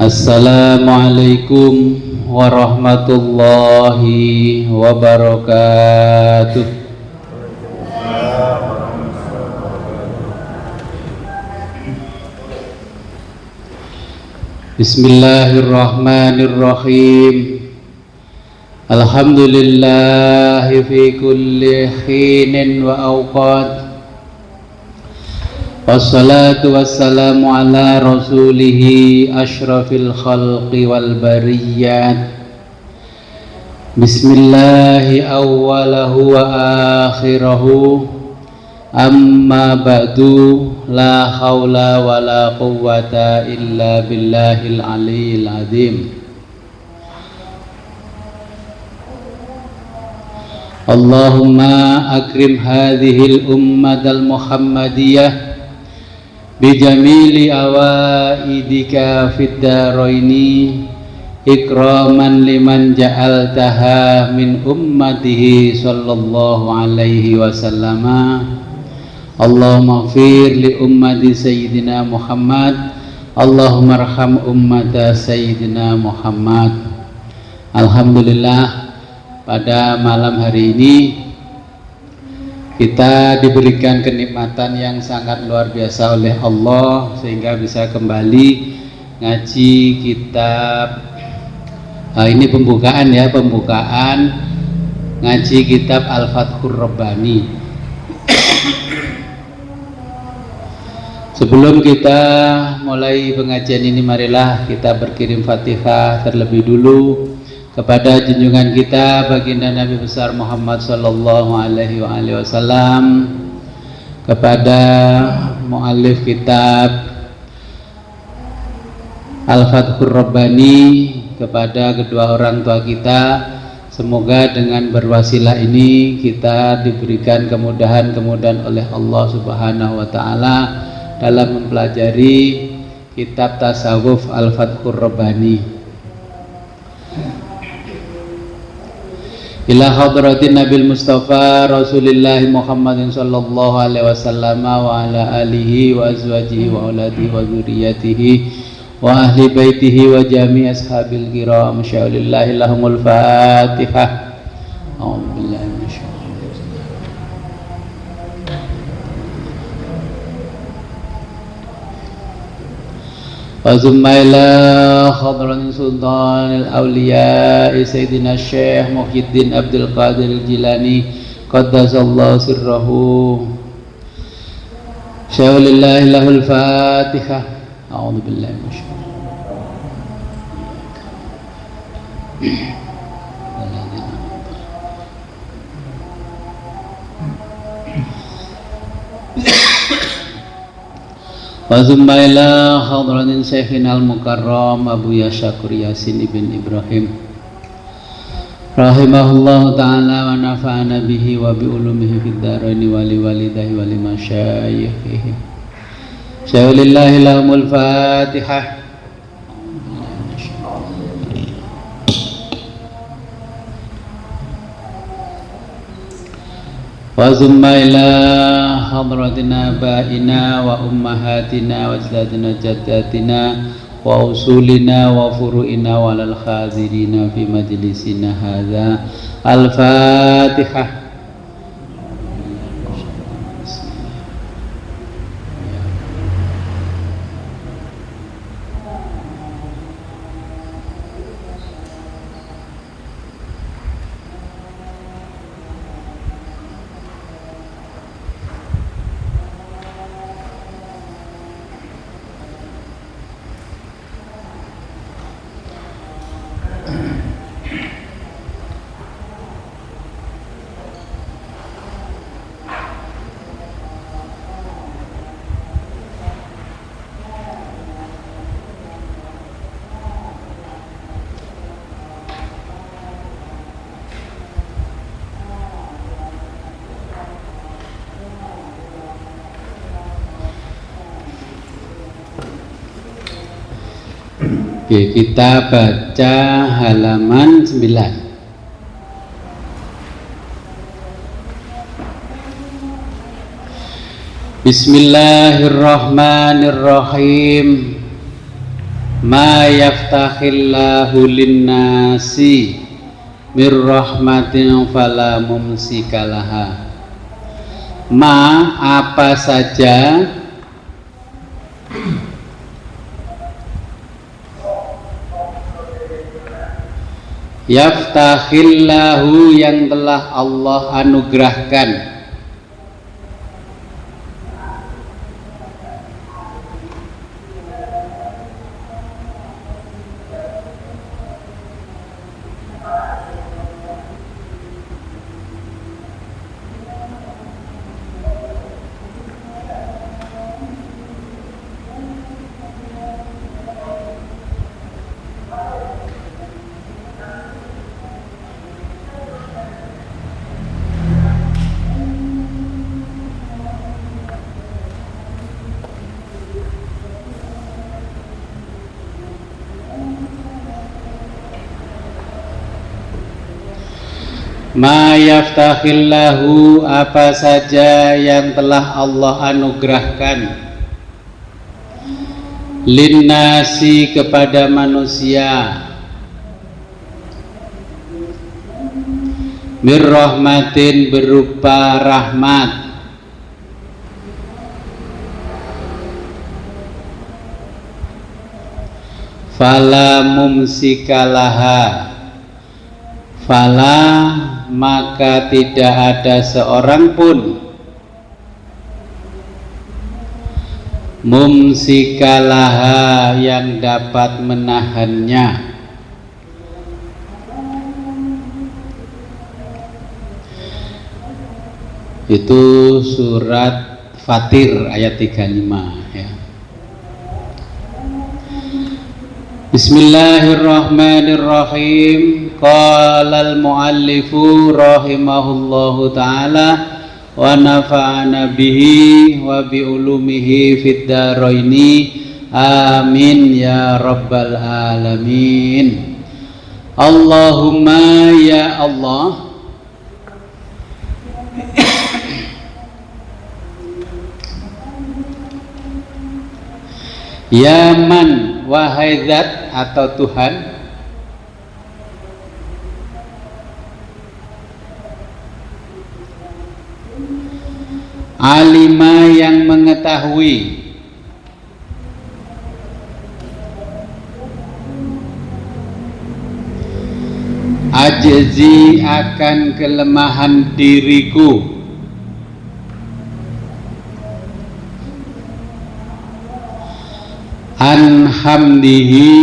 Assalamualaikum warahmatullahi wabarakatuh. Bismillahirrahmanirrahim. Alhamdulillahi fi kulli hinin wa awqat. Wassalatu wassalamu ala rasulihi ashrafil khalqi wal bariyat. Bismillahi awwalahu wa akhirahu. Amma ba'du, la hawla wa la quwwata illa billahil aliyyil azim. Allahumma akrim hadhil ummatal muhammadiyah bijamili awaidika fid daraini ikraman liman ja'altaha min ummatihi sallallahu alaihi wasallama. Allahumma ighfir li ummati sayyidina Muhammad, Allahumma arham ummata sayyidina Muhammad. Alhamdulillah, pada malam hari ini kita diberikan kenikmatan yang sangat luar biasa oleh Allah sehingga bisa kembali ngaji kitab. Ini pembukaan ngaji kitab Al-Fathur Rabbani. Sebelum kita mulai pengajian ini, marilah kita berkirim Fatihah terlebih dulu kepada junjungan kita baginda Nabi besar Muhammad sallallahu alaihi wasallam, kepada muallif kitab Al-Fathur Rabbani, kepada kedua orang tua kita. Semoga dengan berwasilah ini kita diberikan kemudahan-kemudahan oleh Allah Subhanahu wa taala dalam mempelajari kitab tasawuf Al-Fathur Rabbani. Ila hadratin Nabil Mustafa Rasulillah Muhammadin sallallahu alaihi wasallam wa ala alihi wa azwajihi wa auladihi wa dzurriyyatihi wa ahli baitihi wa jami' ashabil kiram. Insyaallah lahumul Fatihah. A'udzubillahi minasyaitonir wa zummaila khadran sultanil awliya sayyidina Syekh Muhyiddin Abdul Qadir Jilani qaddasallahu sirrahu. Syaulillahi lahul Fatihah. A'udzubillahi minasyaitonir wa zumma ila hadratin Syekhina al-Mukarram Abu Yashakur Yasin ibn Ibrahim rahimahullahu ta'ala wa nafa'ana bihi wa bi ulumihi fid dharaini wa li walidahi wa li masyayikhihi. Syaulillahi lahumul Fatihah. Wa zumma ila hadratina ba'ina wa ummahatina wa ajdadina jaddatina wa usulina wa furu'ina wa lal khadirina fi majlisina hadha. Al-Fatihah. Oke, kita baca halaman 9. Bismillahirrahmanirrahim. ma yaftahillahu linnasi mir rahmatin fala mumsikalaha. Ma apa saja yaftahillahu yang telah Allah anugerahkan, ma yaftahillahu apa saja yang telah Allah anugerahkan, linnasi kepada manusia, mir rahmatin berupa rahmat, fala mumsikalaha fala maka tidak ada seorang pun mumsikalaha yang dapat menahannya. Itu surat Fatir ayat 35 ya. Bismillahirrahmanirrahim. Qala al-muallifu rahimahullahu ta'ala wa nafa'ana bihi wa bi ulumihi fid dharaini amin ya rabbal alamin. Allahumma ya Allah, ya man wahai zat atau Tuhan, alima yang mengetahui, ajzi akan kelemahan diriku, anhamdihi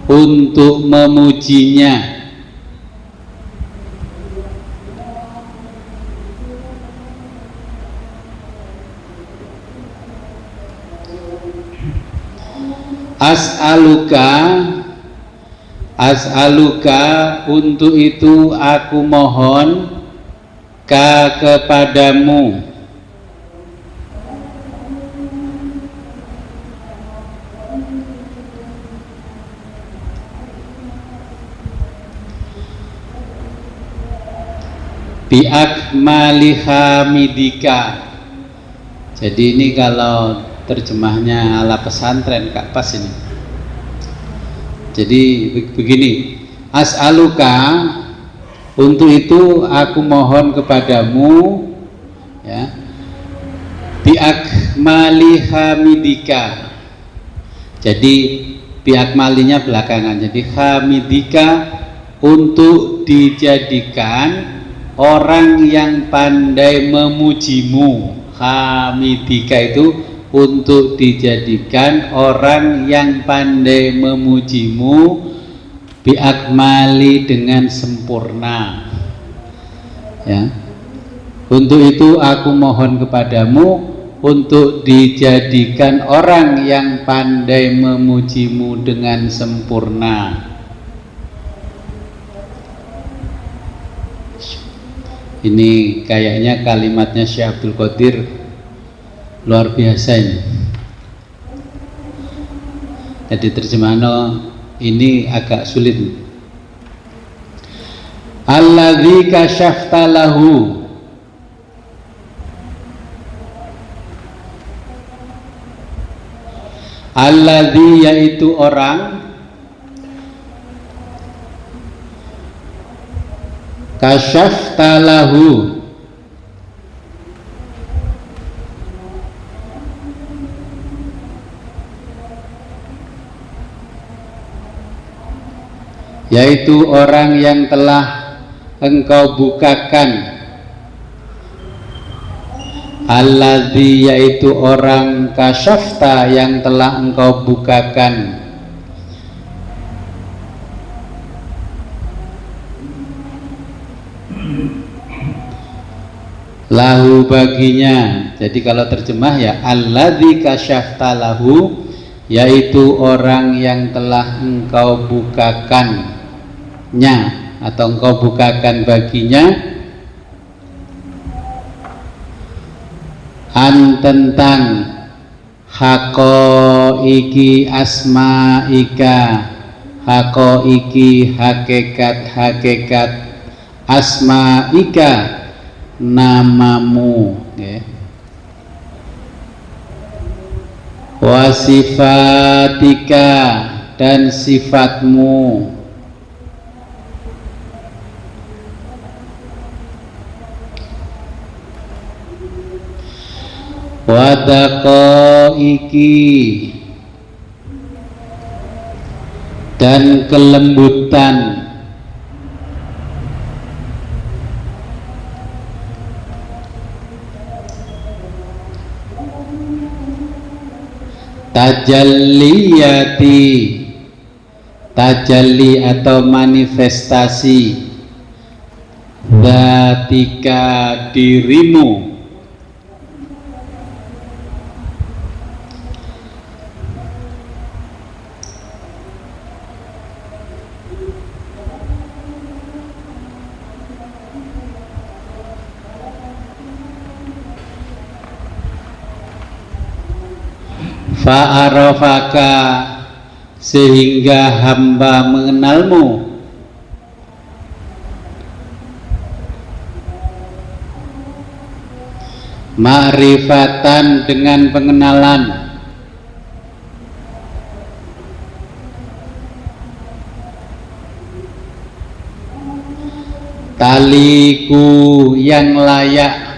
untuk memujinya, as'aluka untuk itu aku mohon kepadamu, biakmali hamidika. Jadi ini kalau terjemahnya ala pesantren Kak pas ini. Jadi begini, as'aluka untuk itu aku mohon kepadamu ya, biakmali hamidika. Jadi biakmalinya belakangan, jadi hamidika untuk dijadikan orang yang pandai memujimu. Hamidika itu untuk dijadikan orang yang pandai memujimu, biakmali dengan sempurna ya. Untuk itu aku mohon kepadamu untuk dijadikan orang yang pandai memujimu dengan sempurna. Ini kayaknya kalimatnya Syekh Abdul Qadir luar biasa ini. Jadi terjemahan ini agak sulit. Alladzi kasyafta lahu, Alladzi yaitu orang kasyafta lahu yaitu orang yang telah engkau bukakan. Alladzi yaitu orang kasyafta yang telah engkau bukakan. Lahu baginya. Jadi kalau terjemah ya alladzi kasyafta lahu, yaitu orang yang telah engkau bukakannya atau engkau bukakan baginya, an tentang hakoiki asma'ika, hakoiki hakikat asma'ika namamu, ya. Wasifatika dan sifatmu, wadaqaiki dan kelembutan, tajalliyati, tajalli atau manifestasi, dzatika dirimu, fa'arafaka sehingga hamba mengenalmu, ma'rifatan dengan pengenalan, taliku yang layak,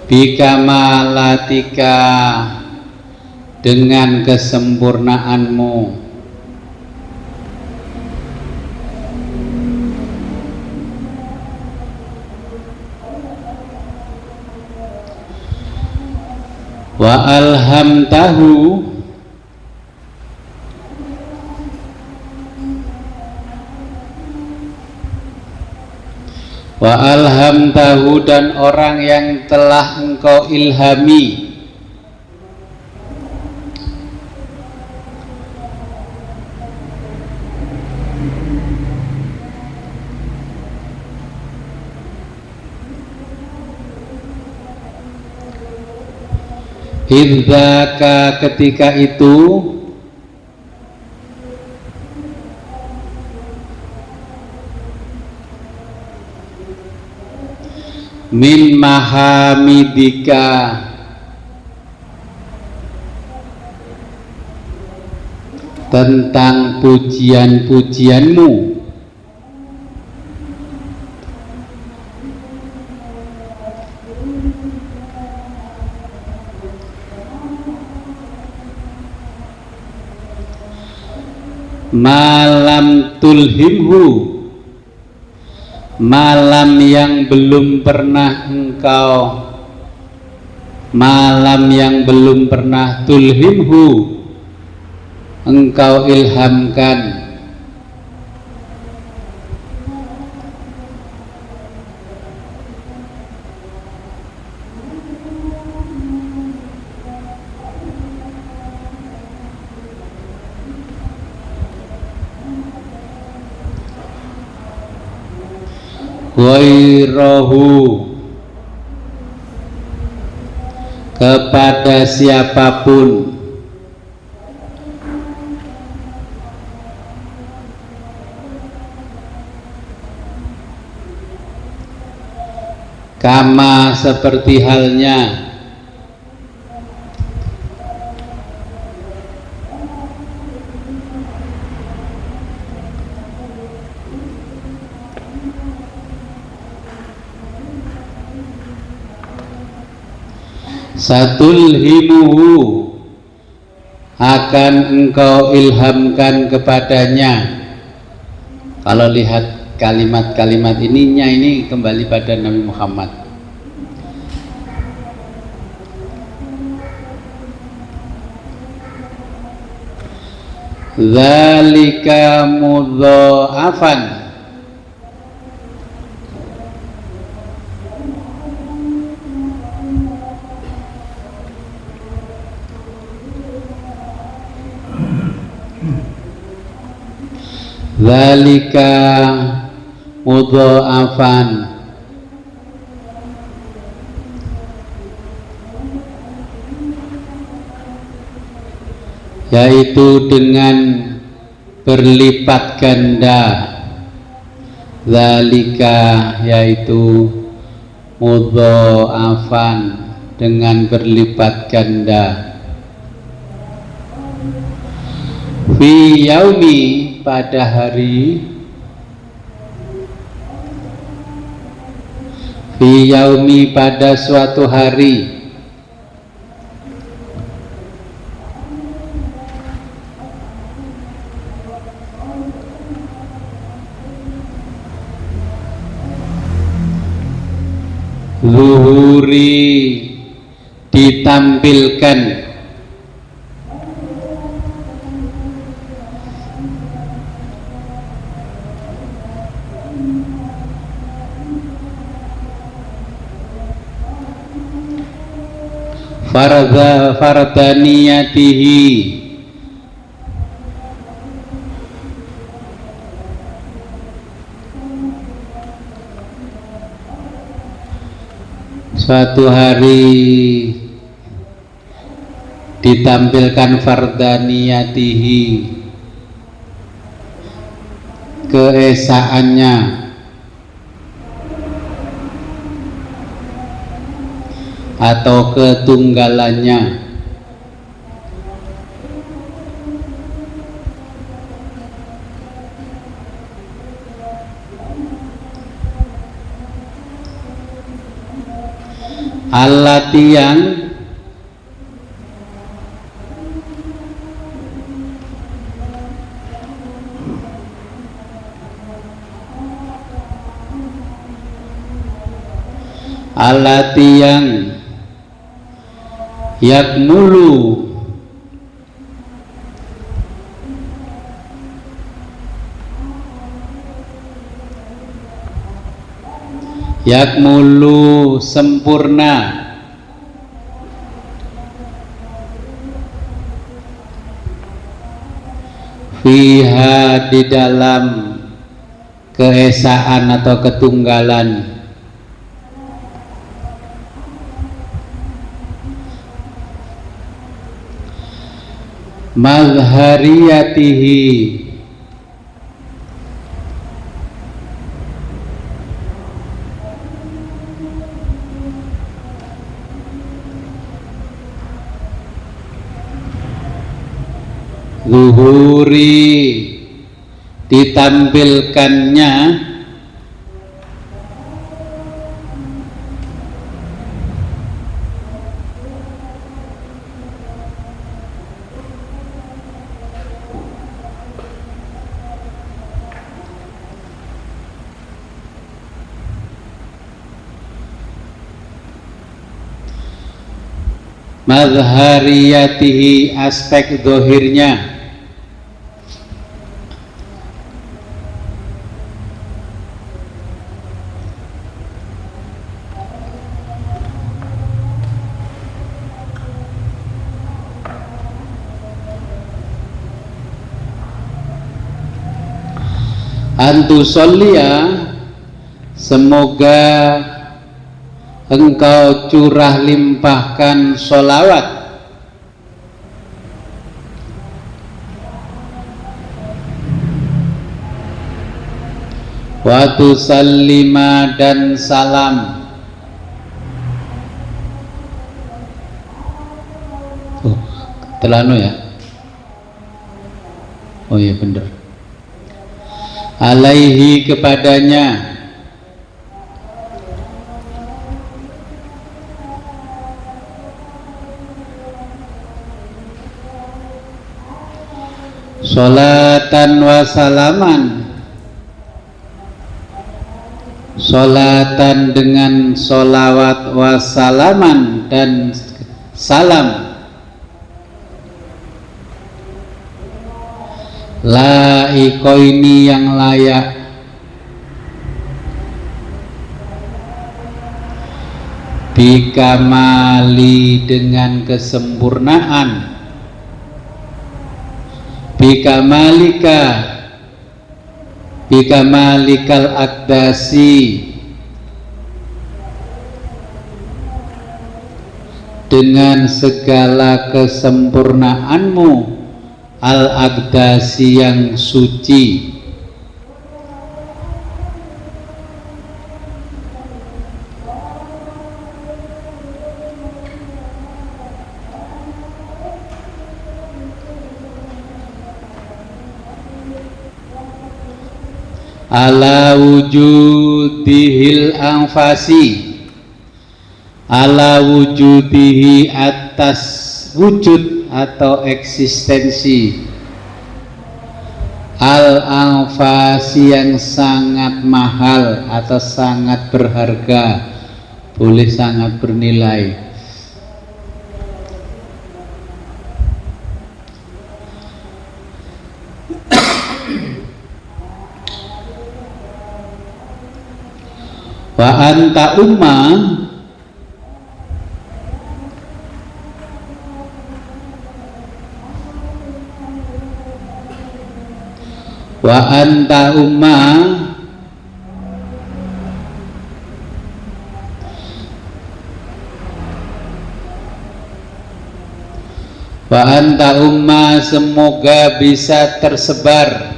bikamalatika dengan kesempurnaanmu, wa alhamtahu wa alhamtahu dan orang yang telah engkau ilhami, idzaka ketika itu, min mahamidika tentang pujian-pujianmu, malam tulhimhu malam yang belum pernah engkau, malam yang belum pernah tulhimhu engkau ilhamkan, ghairahu kepada siapapun, Kama seperti halnya, satulhimuhu, akan engkau ilhamkan kepadanya. Kalau lihat kalimat-kalimat ininya, ini kembali pada Nabi Muhammad. Dzalika mudha'afan, dzalika mudha'afan, yaitu dengan berlipat ganda. Dzalika yaitu mudha'afan, dengan berlipat ganda. Fi yaumi, pada hari, fi yaumi, pada suatu hari, zuhuri, ditampilkan, fardaniyatihi, suatu hari ditampilkan fardaniyatihi, keesaannya atau ketunggalannya. Allati, yang allati, yang yakmulu, yakmulu, sempurna, fiha, di dalam keesaan atau ketunggalan, mazhariyatihi, zuhuri, ditampilkannya, mazhariyatihi, aspek dohirnya, antusollia, semoga engkau curah limpahkan sholawat, wa tusallima, dan salam, Telano ya. Oh iya bener. Alaihi kepadanya sholatan wa salaman, sholatan dengan sholawat wa salaman dan salam, laikoini yang layak, bikamali dengan kesempurnaan, bikamalikal akdasi dengan segala kesempurnaanmu, al-aqdasi yang suci, ala wujudihil anfasi, ala wujudihi atas wujud atau eksistensi, al-anfasi yang sangat mahal atau sangat berharga, boleh sangat bernilai. Wa anta umma, wa anta umma wa anta umma, semoga bisa tersebar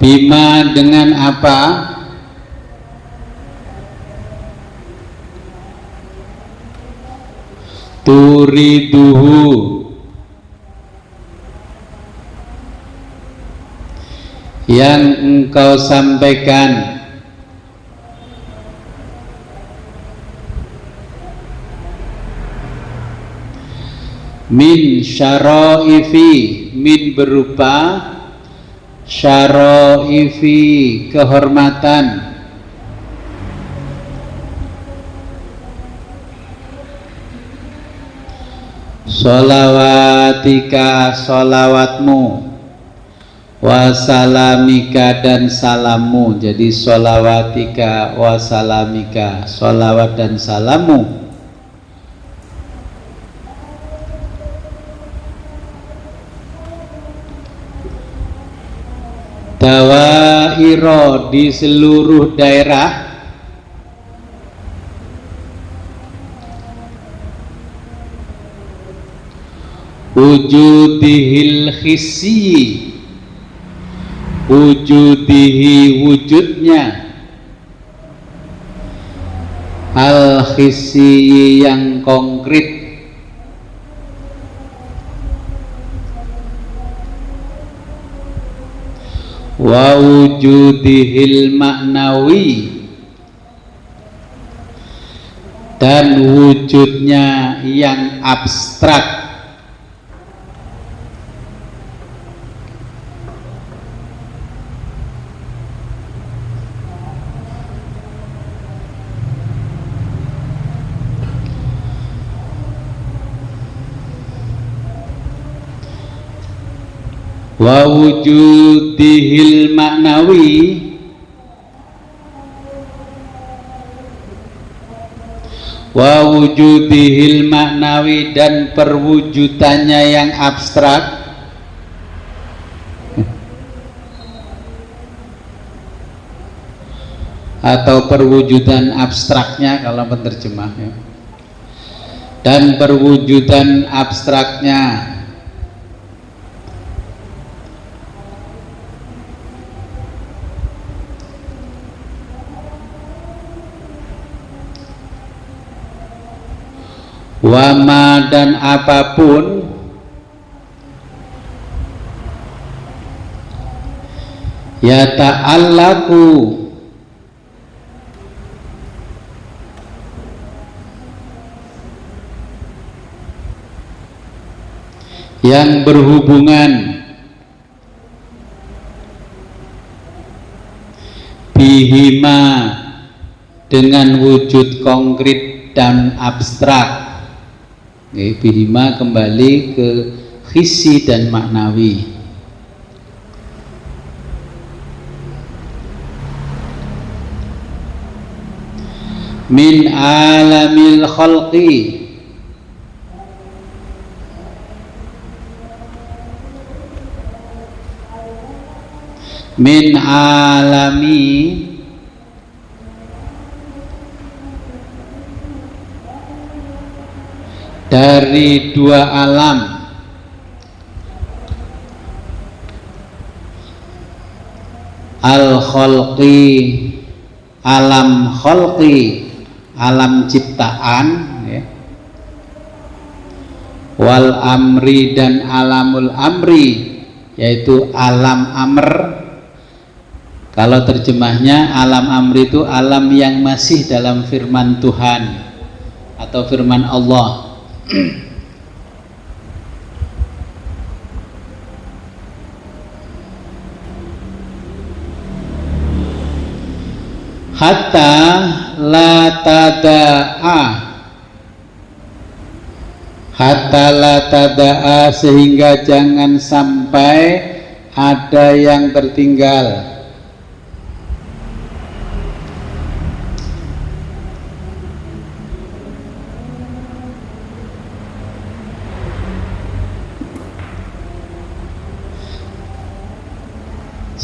bima dengan apa, turiduhu yang engkau sampaikan, min syaraifi, min berupa syaraifi kehormatan, sholawatika sholawatmu, wasalamika dan salammu. Jadi sholawatika wasalamika, sholawat dan salammu, dawairo di seluruh daerah, wujudihil hissi, wujudihi wujudnya, al hissi yang konkret, wa wujudihil maknawi dan wujudnya yang abstrak, wa wujudihil maknawi wa wujudihil maknawi dan perwujudannya yang abstrak, atau perwujudan abstraknya kalau penerjemahnya, dan perwujudan abstraknya. Wama dan apapun ya ta'allaku yang berhubungan bihima dengan wujud konkret dan abstrak. Bihima kembali ke hissi dan maknawi. Min alamil khalqi, min alami dari dua alam, al-khalqi, alam khalqi, alam ciptaan ya. Wal amri dan alamul amri, yaitu alam amr. Kalau terjemahnya alam amri itu alam yang masih dalam firman Tuhan atau firman Allah. Hatta la tada'a, hatta la tada'a, sehingga jangan sampai ada yang tertinggal.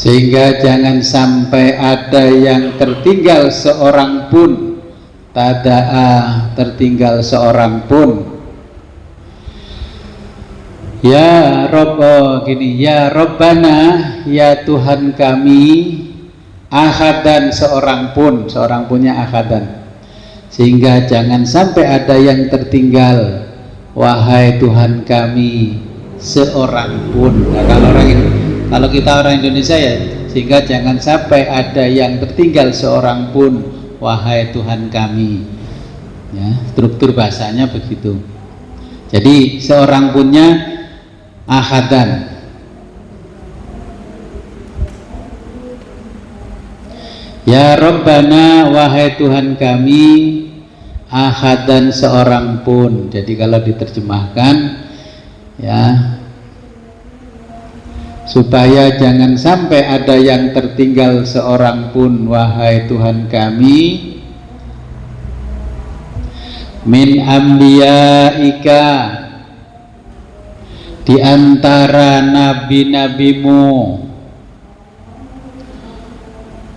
Sehingga jangan sampai ada yang tertinggal seorang pun. Tada'a, tertinggal seorang pun. Ya Rob, gini, ya Robbana, ya Tuhan kami, ahadan, seorang pun, seorang punya ahadan. Sehingga jangan sampai ada yang tertinggal, wahai Tuhan kami, seorang pun. Nah, kalau kita orang Indonesia ya, sehingga jangan sampai ada yang tertinggal seorang pun, wahai Tuhan kami. Ya, struktur bahasanya begitu. Jadi seorang punya ahadan. Ya Rabbana, wahai Tuhan kami, ahadan, seorang pun. Jadi kalau diterjemahkan ya, supaya jangan sampai ada yang tertinggal seorang pun, wahai Tuhan kami, min ambiyaika, di antara nabi-nabimu,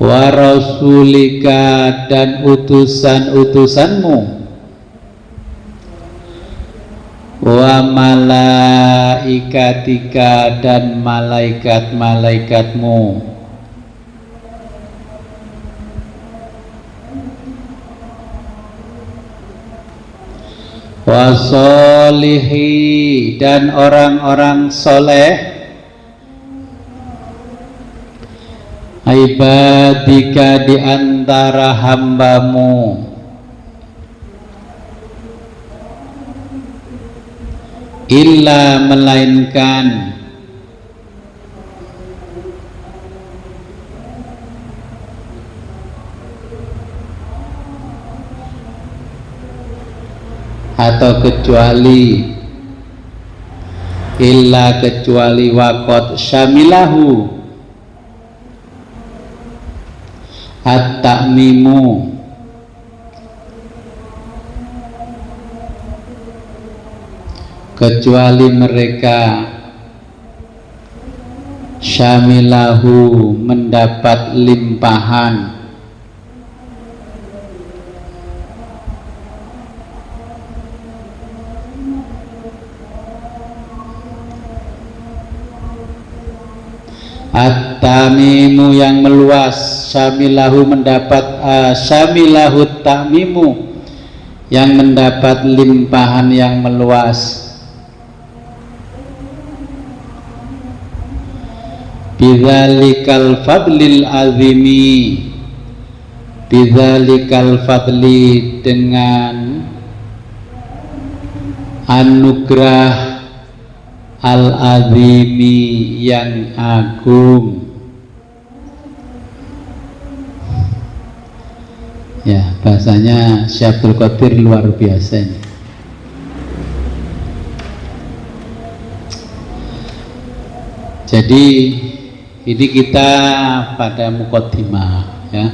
wa rasulika, dan utusan-utusanmu, wa malaikatika, dan malaikat-malaikatmu, wa solihi, dan orang-orang soleh, ibadika, di antara hambamu, illa, melainkan, atau kecuali, illa, kecuali, waqad syamilahu, at-ta'mimu, kecuali mereka, syamilahu, mendapat limpahan, At-tamimu yang meluas, syamilahu mendapat syamilahu tamimu yang mendapat limpahan yang meluas. Bidzalikal fadlil azimi, bidzalikal fadli dengan anugerah al-azimi yang agung. Ya, bahasanya Syekh Abdul Qadir luar biasa ini. Jadi ini kita pada muqaddimah ya.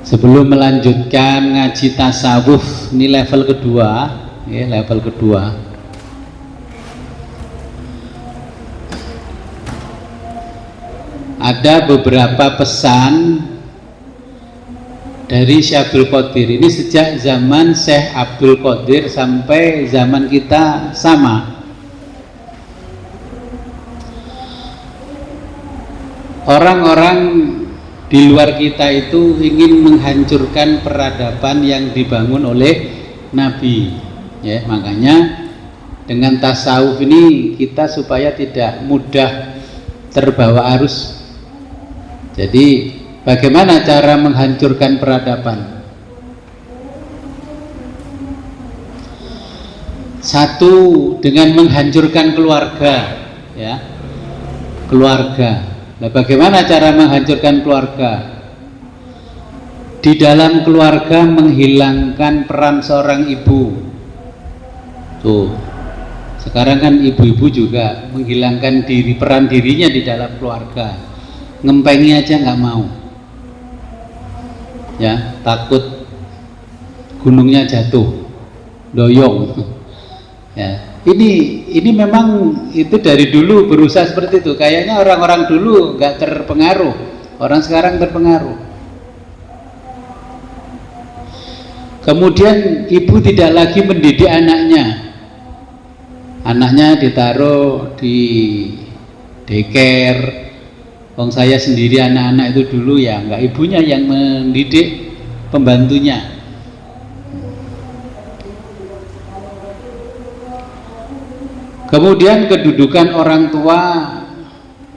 Sebelum melanjutkan ngaji tasawuf, ini level kedua ya, level kedua. Ada beberapa pesan dari Syekh Abdul Qadir. Ini sejak zaman Syekh Abdul Qadir sampai zaman kita sama. Orang-orang di luar kita itu ingin menghancurkan peradaban yang dibangun oleh Nabi ya, makanya dengan tasawuf ini kita supaya tidak mudah terbawa arus. Jadi bagaimana cara menghancurkan peradaban? Satu, dengan menghancurkan keluarga ya, keluarga. Nah, bagaimana cara menghancurkan keluarga? Di dalam keluarga menghilangkan peran seorang ibu. Tuh, sekarang kan ibu-ibu juga menghilangkan peran dirinya di dalam keluarga. Ngempengi aja nggak mau ya, takut gunungnya jatuh, doyong ya. Ini memang itu dari dulu berusaha seperti itu. Kayaknya orang-orang dulu nggak terpengaruh, orang sekarang terpengaruh. Kemudian ibu tidak lagi mendidik anaknya, anaknya ditaruh di daycare. Wong saya sendiri anak-anak itu dulu ya enggak, ibunya yang mendidik pembantunya. Kemudian kedudukan orang tua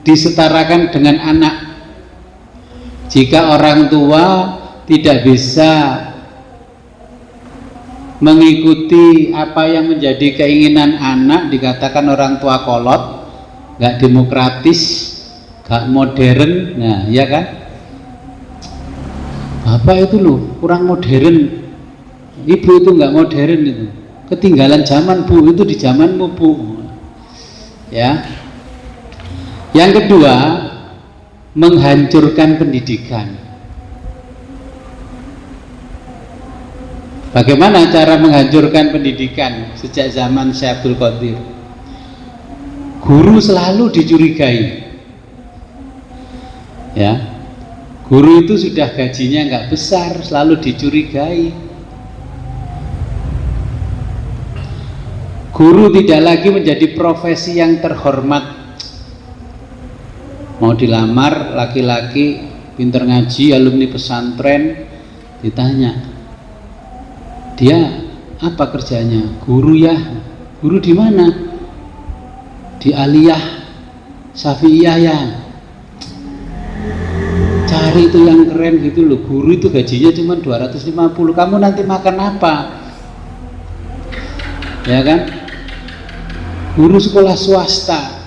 disetarakan dengan anak. Jika orang tua tidak bisa mengikuti apa yang menjadi keinginan anak, dikatakan orang tua kolot, enggak demokratis, gak modern. Nah ya kan, bapak itu loh kurang modern, ibu itu nggak modern, itu ketinggalan zaman bu, itu di zamanmu bu ya. Yang kedua, menghancurkan pendidikan. Bagaimana cara menghancurkan pendidikan? Sejak zaman Syekh Abdul Qadir, guru selalu dicurigai ya, guru itu sudah gajinya nggak besar, selalu dicurigai. Guru tidak lagi menjadi profesi yang terhormat. Mau dilamar laki-laki pinter ngaji, alumni pesantren, ditanya dia apa kerjanya? Guru ya. Guru di mana? Di Aliyah Syafi'iyah ya. Cari itu yang keren gitu loh. Guru itu gajinya cuma 250. Kamu nanti makan apa? Ya kan? Guru sekolah swasta.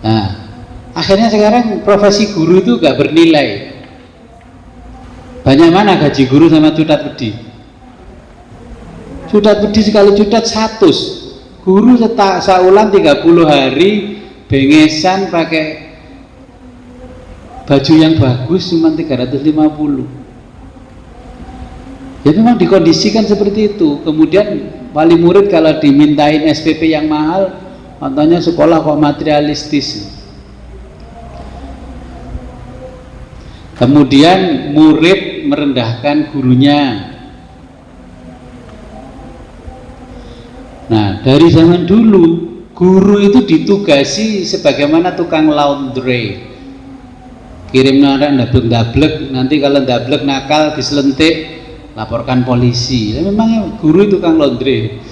Nah, akhirnya sekarang profesi guru itu gak bernilai. Banyak mana gaji guru sama cutat bedi? Cutat bedi sekali cutat 100. Guru saulan 30 hari bengesan pakai baju yang bagus cuma 350. Ya memang dikondisikan seperti itu. Kemudian wali murid kalau dimintain SPP yang mahal, contohnya sekolah kok materialistis. Kemudian murid merendahkan gurunya. Nah, dari zaman dulu Guru itu ditugasi sebagaimana tukang laundry, kirim anak ndablek-ndablek, nanti kalau ndablek nakal diselentik laporkan polisi. Memang guru itu tukang laundry.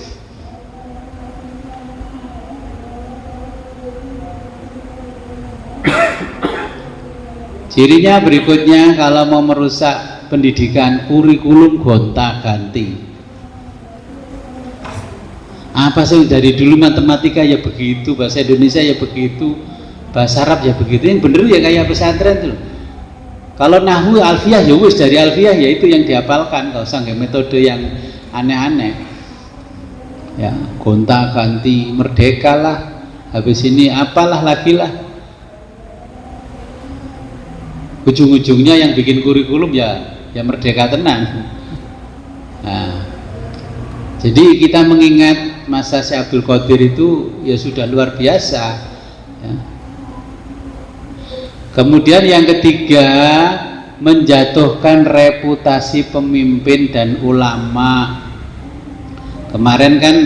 Cirinya berikutnya, kalau mau merusak pendidikan, kurikulum gonta-ganti. Apa sih dari dulu matematika ya begitu, bahasa Indonesia ya begitu, bahasa Arab ya begitu. Yang bener ya kayak pesantren tuh. Kalau nahwu alfiyah ya wis, dari alfiyah ya itu yang dihafalkan, nggak usah nggak metode yang aneh-aneh. Ya, gonta-ganti, merdeka lah. Habis ini apalah lagi lah. Ujung-ujungnya yang bikin kurikulum ya merdeka tenang. Nah, jadi kita mengingat masa Syekh Abdul Qadir itu ya sudah luar biasa ya. Kemudian yang ketiga, menjatuhkan reputasi pemimpin dan ulama. Kemarin kan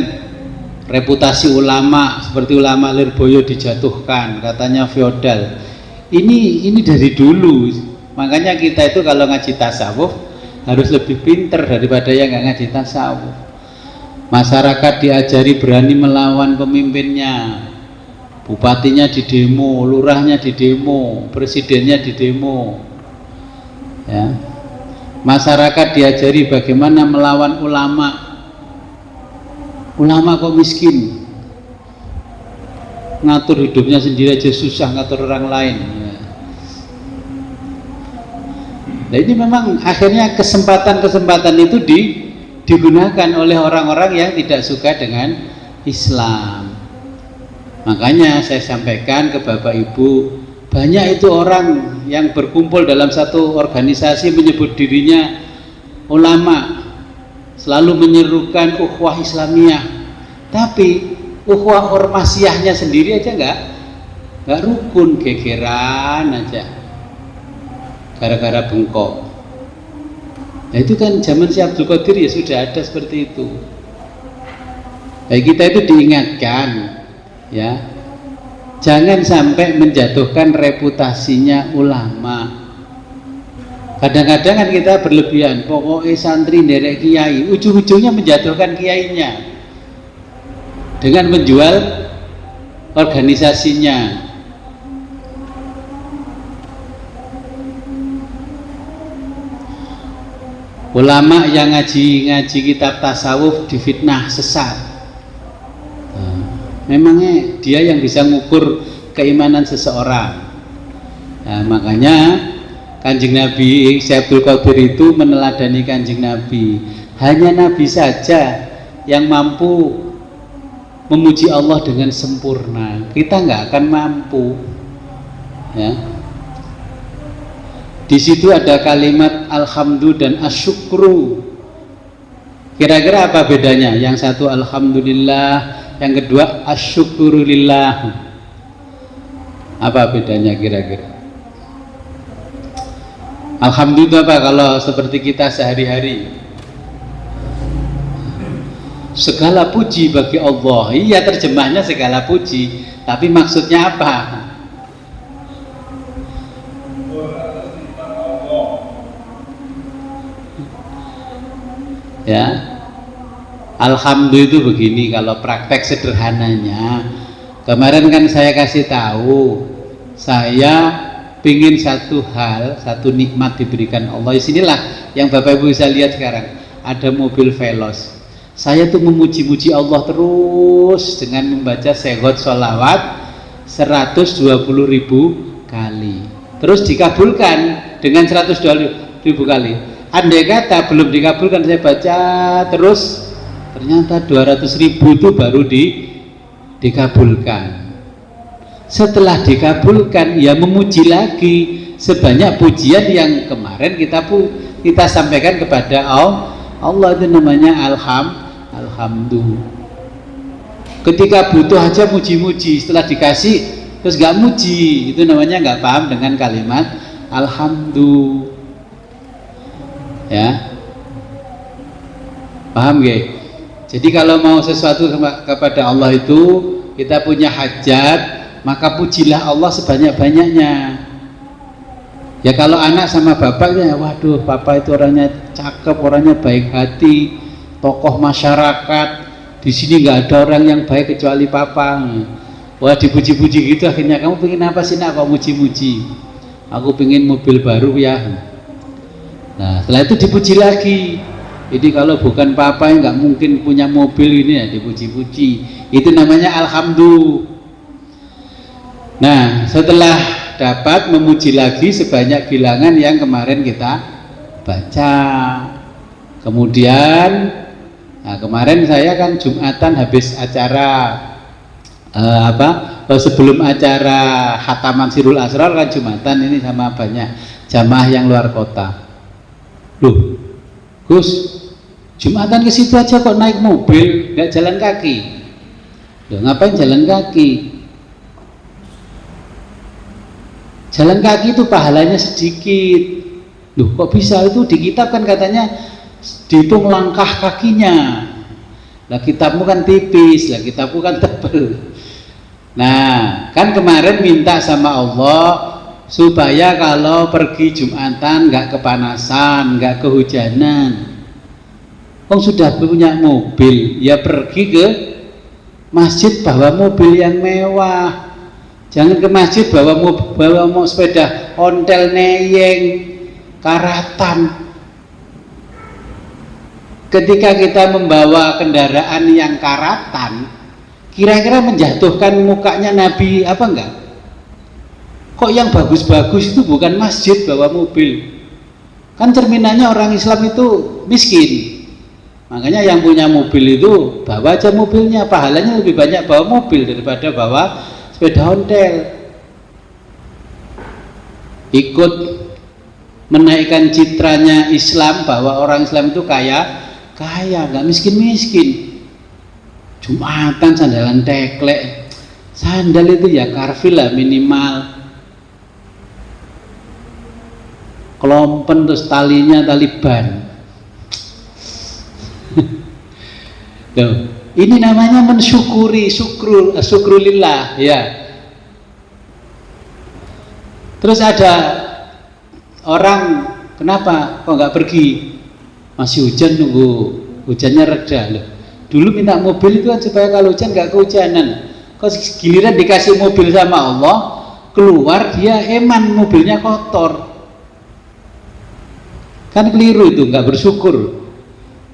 reputasi ulama seperti ulama Lirboyo dijatuhkan, katanya feodal. Ini dari dulu, makanya kita itu kalau ngaji tasawuf harus lebih pinter daripada yang nggak ngaji tasawuf. Masyarakat diajari berani melawan pemimpinnya, bupatinya di demo, lurahnya di demo, presidennya di demo ya. Masyarakat diajari bagaimana melawan ulama kok miskin, ngatur hidupnya sendiri aja susah, ngatur orang lain ya. Nah ini memang akhirnya kesempatan-kesempatan itu digunakan oleh orang-orang yang tidak suka dengan Islam. Makanya saya sampaikan ke Bapak Ibu, banyak itu orang yang berkumpul dalam satu organisasi menyebut dirinya ulama, selalu menyerukan ukhuwah Islamiyah, tapi ukhuwah ormasiyahnya sendiri aja nggak rukun, gegeran aja gara-gara bengkok. Nah itu kan zaman Syekh Abdul Qadir ya sudah ada seperti itu. Nah, kita itu diingatkan ya, jangan sampai menjatuhkan reputasinya ulama. Kadang-kadang kan kita berlebihan, pokoknya santri nderek kiai, ujung-ujungnya menjatuhkan kiainya dengan menjual organisasinya. Ulama yang ngaji kitab tasawuf difitnah sesat. Memangnya dia yang bisa ngukur keimanan seseorang. Nah, makanya Kanjeng Nabi Syekh Abdul Qadir itu meneladani Kanjeng Nabi. Hanya Nabi saja yang mampu memuji Allah dengan sempurna. Kita nggak akan mampu ya. Di situ ada kalimat alhamdulillah dan asyukru. Kira-kira apa bedanya? Yang satu alhamdulillah, yang kedua asyukurulillah. Apa bedanya kira-kira? Alhamdulillah apa kalau seperti kita sehari-hari? Segala puji bagi Allah. Iya, terjemahnya segala puji, tapi maksudnya apa? Ya, alhamdulillah itu begini kalau praktek sederhananya. Kemarin kan saya kasih tahu, saya pingin satu hal, satu nikmat diberikan Allah. Disinilah yang Bapak Ibu bisa lihat sekarang, ada mobil Veloz. Saya tuh memuji-muji Allah terus dengan membaca segot sholawat 120.000 kali, terus dikabulkan dengan 120.000 kali. Andai kata belum dikabulkan, saya baca terus, ternyata 200.000 itu baru dikabulkan. Setelah dikabulkan, ya memuji lagi sebanyak pujian yang kemarin kita sampaikan kepada Allah. Itu namanya alhamdulillah. Ketika butuh aja muji-muji, setelah dikasih terus gak muji, itu namanya gak paham dengan kalimat alhamdulillah. Ya, paham gak? Jadi kalau mau sesuatu kepada Allah itu kita punya hajat, maka pujilah Allah sebanyak-banyaknya. Ya kalau anak sama bapaknya, waduh papa itu orangnya cakep, orangnya baik hati, tokoh masyarakat, di sini nggak ada orang yang baik kecuali papa. Wah dipuji-puji gitu, akhirnya kamu pengen apa sih nak kok muji-muji? Aku pengen mobil baru ya. Nah setelah itu dipuji lagi. Jadi kalau bukan papa yang nggak mungkin punya mobil ini ya, dipuji-puji. Itu namanya alhamdulillah. Nah setelah dapat memuji lagi sebanyak bilangan yang kemarin kita baca. Kemudian nah kemarin saya kan Jumatan habis acara sebelum acara Khataman Sirul Asrar kan Jumatan ini sama banyak jamaah yang luar kota. Loh Gus, Jumatan ke situ aja kok naik mobil, nggak jalan kaki? Loh ngapain jalan kaki? Jalan kaki itu pahalanya sedikit. Loh kok bisa? Itu di kitab kan katanya dihitung langkah kakinya. Lah kitabmu kan tipis, lah kitabmu kan tebel. Nah kan kemarin minta sama Allah supaya kalau pergi Jumatan nggak kepanasan, nggak kehujanan. Sudah punya mobil, ya pergi ke masjid bawa mobil yang mewah. Jangan ke masjid bawa sepeda ontel neyeng karatan. Ketika kita membawa kendaraan yang karatan, kira-kira menjatuhkan mukanya Nabi apa enggak? Kok yang bagus-bagus itu bukan masjid bawa mobil? Kan cerminannya orang Islam itu miskin. Makanya yang punya mobil itu bawa aja mobilnya, pahalanya lebih banyak bawa mobil daripada bawa sepeda ontel. Ikut menaikkan citranya Islam bahwa orang Islam itu kaya, nggak miskin-miskin. Jumatan sandalan teklek, sandal itu ya karfil lah minimal. Kelompen terus talinya tali ban. Tuh, ini namanya mensyukuri, syukrulillah ya. Terus ada orang, kenapa kok nggak pergi? Masih hujan, nunggu hujannya reda loh. Dulu minta mobil itu kan supaya kalau hujan nggak kehujanan. Kok giliran dikasih mobil sama Allah, keluar dia eman mobilnya kotor. Kan keliru itu, nggak bersyukur.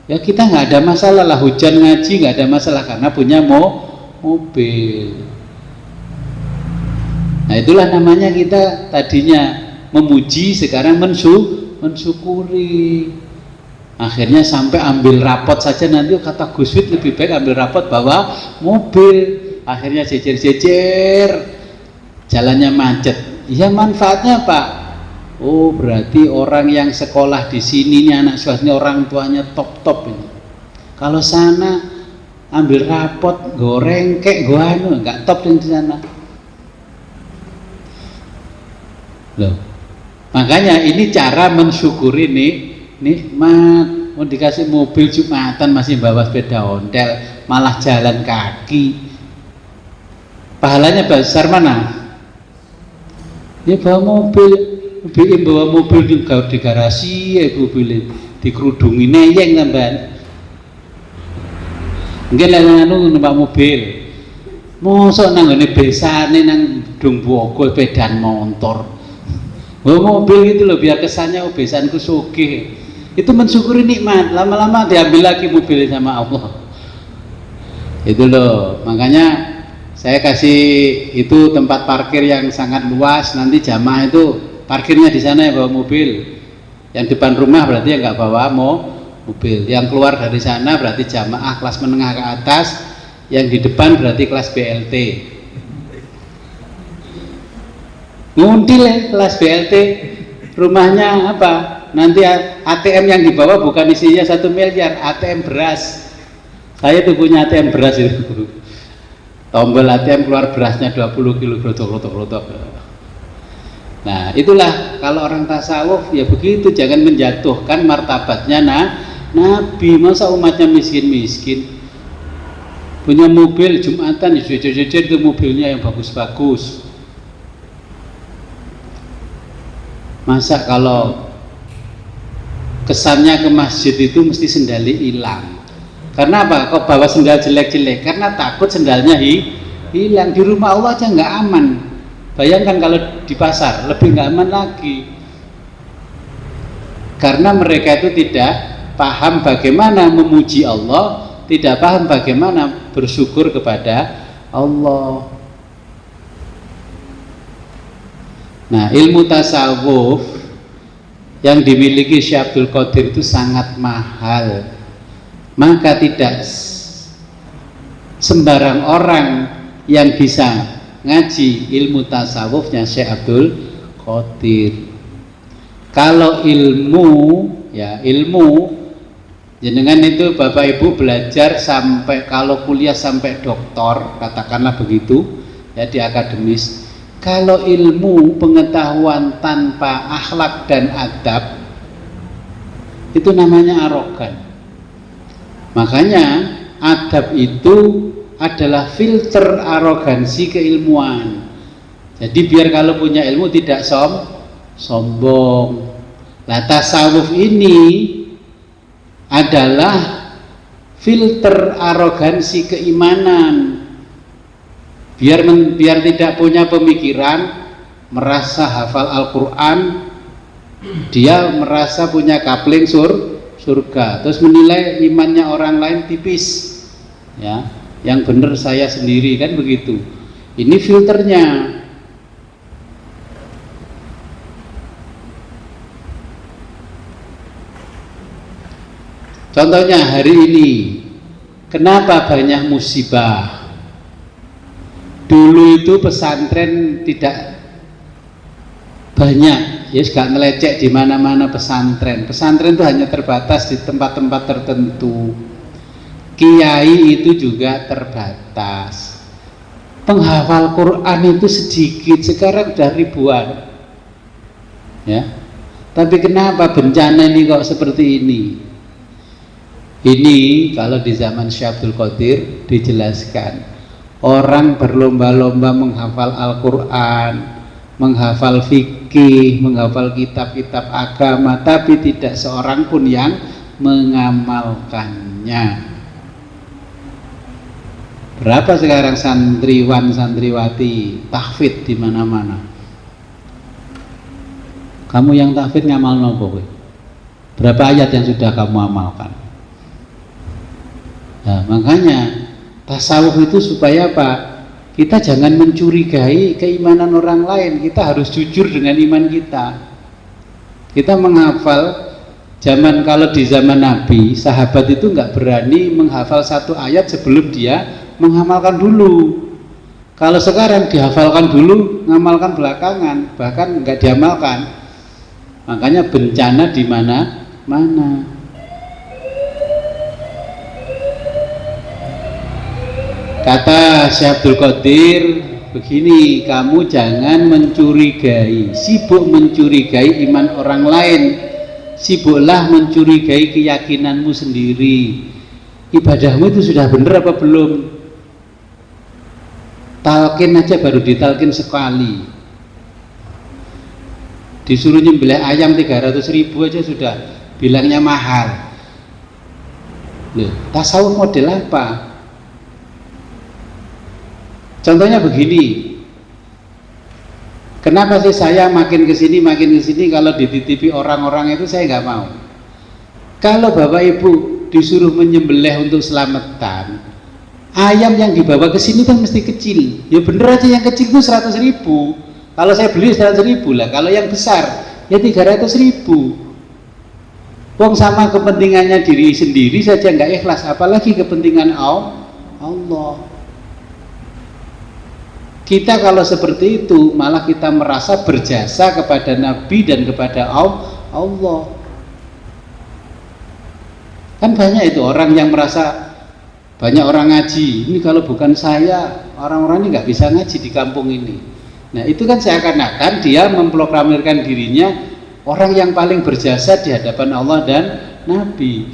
Ya kita nggak ada masalah lah, hujan ngaji nggak ada masalah karena punya mobil. Nah itulah namanya kita tadinya memuji, sekarang mensyukuri. Akhirnya sampai ambil rapot saja nanti kata Gus Wid lebih baik ambil rapot bawa mobil. Akhirnya jejer-jejer, jalannya macet. Ya manfaatnya Pak. Oh berarti orang yang sekolah di sini nih anak swasta orang tuanya top ini. Kalau sana ambil rapot goreng kek goano nggak top di sana. Loh, makanya ini cara mensyukuri nih nikmat. Mau dikasih mobil Jumatan masih bawa sepeda ontel, malah jalan kaki. Pahalanya besar mana? Dia bawa mobil. Bawa mobil di garasi, ibu pilih dikerudungi neyeng tambahan. Mungkin lalu numpak mobil, mosok nanggone besane nang Dung Bogor sepedaan motor. Bawa mobil gitu loh biar kesannya besanku sugih. Itu mensyukuri nikmat. Lama-lama diambil lagi mobil sama Allah. Itu loh. Makanya saya kasih itu tempat parkir yang sangat luas. Nanti jamaah itu parkirnya di sana ya bawa mobil. Yang depan rumah berarti ya nggak bawa mobil. Yang keluar dari sana berarti jamaah kelas menengah ke atas. Yang di depan berarti kelas BLT. Nguntil ya kelas BLT. Rumahnya apa? Nanti ATM yang dibawa bukan isinya 1 miliar, ATM beras. Saya tuh punya ATM beras itu. Tombol ATM keluar berasnya 20 kilo grotok. Nah itulah kalau orang tasawuf ya begitu, jangan menjatuhkan martabatnya Nabi. Masa umatnya miskin-miskin, Punya mobil Jumatan, jejer-jejer itu mobilnya yang bagus-bagus. Masa kalau kesannya ke masjid itu mesti sendalnya hilang? Karena apa? Kok bawa sendal jelek-jelek? Karena takut sendalnya hilang. Di rumah Allah aja nggak aman. Bayangkan kalau di pasar, lebih nggak aman lagi. Karena mereka itu tidak paham bagaimana memuji Allah, tidak paham bagaimana bersyukur kepada Allah. Nah, ilmu tasawuf yang dimiliki Syekh Abdul Qadir itu sangat mahal. Maka tidak sembarang orang yang bisa ngaji ilmu tasawufnya Syekh Abdul Qadir. Kalau ilmu, ya ilmu jenengan itu Bapak Ibu belajar sampai, kalau kuliah sampai doktor, katakanlah begitu ya, di akademis. Kalau ilmu pengetahuan tanpa akhlak dan adab, itu namanya arogan. Makanya adab itu adalah filter arogansi keilmuan. Jadi biar kalau punya ilmu tidak sombong. Nah, tasawuf ini adalah filter arogansi keimanan. Biar tidak punya pemikiran merasa hafal Al-Quran, dia merasa punya kapling surga, terus menilai imannya orang lain tipis, ya, yang benar saya sendiri, kan begitu. Ini filternya. Contohnya hari ini, kenapa banyak musibah? Dulu itu pesantren tidak banyak, ya gak melecek di mana-mana pesantren. Pesantren itu hanya terbatas di tempat-tempat tertentu. Kiai itu juga terbatas. Penghafal Quran itu sedikit, sekarang udah ribuan. Ya. Tapi kenapa bencana ini kok seperti ini? Ini kalau di zaman Syekh Abdul Qadir dijelaskan. Orang berlomba-lomba menghafal Al-Quran, menghafal fikih, menghafal kitab-kitab agama, tapi tidak seorang pun yang mengamalkannya. Berapa sekarang santriwan santriwati tahfidz di mana-mana? Kamu yang tahfidz ngamal nopo? Berapa ayat yang sudah kamu amalkan? Nah, makanya tasawuf itu supaya apa? Kita jangan mencurigai keimanan orang lain. Kita harus jujur dengan iman kita. Kita menghafal, kalau di zaman Nabi, sahabat itu nggak berani menghafal satu ayat sebelum dia mengamalkan dulu. Kalau sekarang dihafalkan dulu, ngamalkan belakangan, bahkan nggak diamalkan. Makanya bencana di mana-mana. Kata Syekh Abdul Qadir begini, kamu jangan mencurigai, sibuk mencurigai iman orang lain, sibuklah mencurigai keyakinanmu sendiri. Ibadahmu itu sudah benar apa belum? Talqin aja baru ditalqin sekali, disuruh nyembelih ayam 300.000 aja sudah bilangnya mahal. Loh, tasawuf model apa? Contohnya begini, kenapa sih saya makin kesini kalau dititipi orang-orang itu saya nggak mau. Kalau Bapak Ibu disuruh menyembelih untuk selamatan, ayam yang dibawa ke sini kan mesti kecil. Ya bener aja yang kecil itu 100.000. Kalau saya beli 100.000 lah. Kalau yang besar ya 300.000. Wong sama kepentingannya diri sendiri saja nggak ikhlas, apalagi kepentingan Allah. Kita kalau seperti itu malah kita merasa berjasa kepada Nabi dan kepada Allah. Kan banyak itu orang yang merasa, banyak orang ngaji, ini kalau bukan saya orang-orang ini nggak bisa ngaji di kampung ini. Nah itu kan seakan-akan dia memproklamirkan dirinya orang yang paling berjasa di hadapan Allah dan Nabi.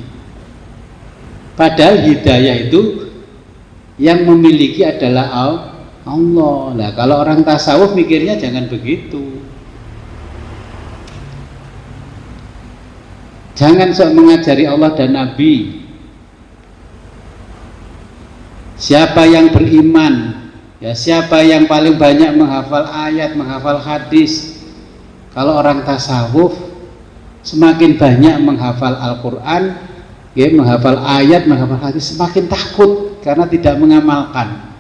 Padahal hidayah itu yang memiliki adalah Allah. Nah, kalau orang tasawuf mikirnya jangan begitu. Jangan sok mengajari Allah dan Nabi. Siapa yang beriman, ya siapa yang paling banyak menghafal ayat, menghafal hadis. Kalau orang tasawuf semakin banyak menghafal Al-Quran, ya, menghafal ayat, menghafal hadis, semakin takut karena tidak mengamalkan.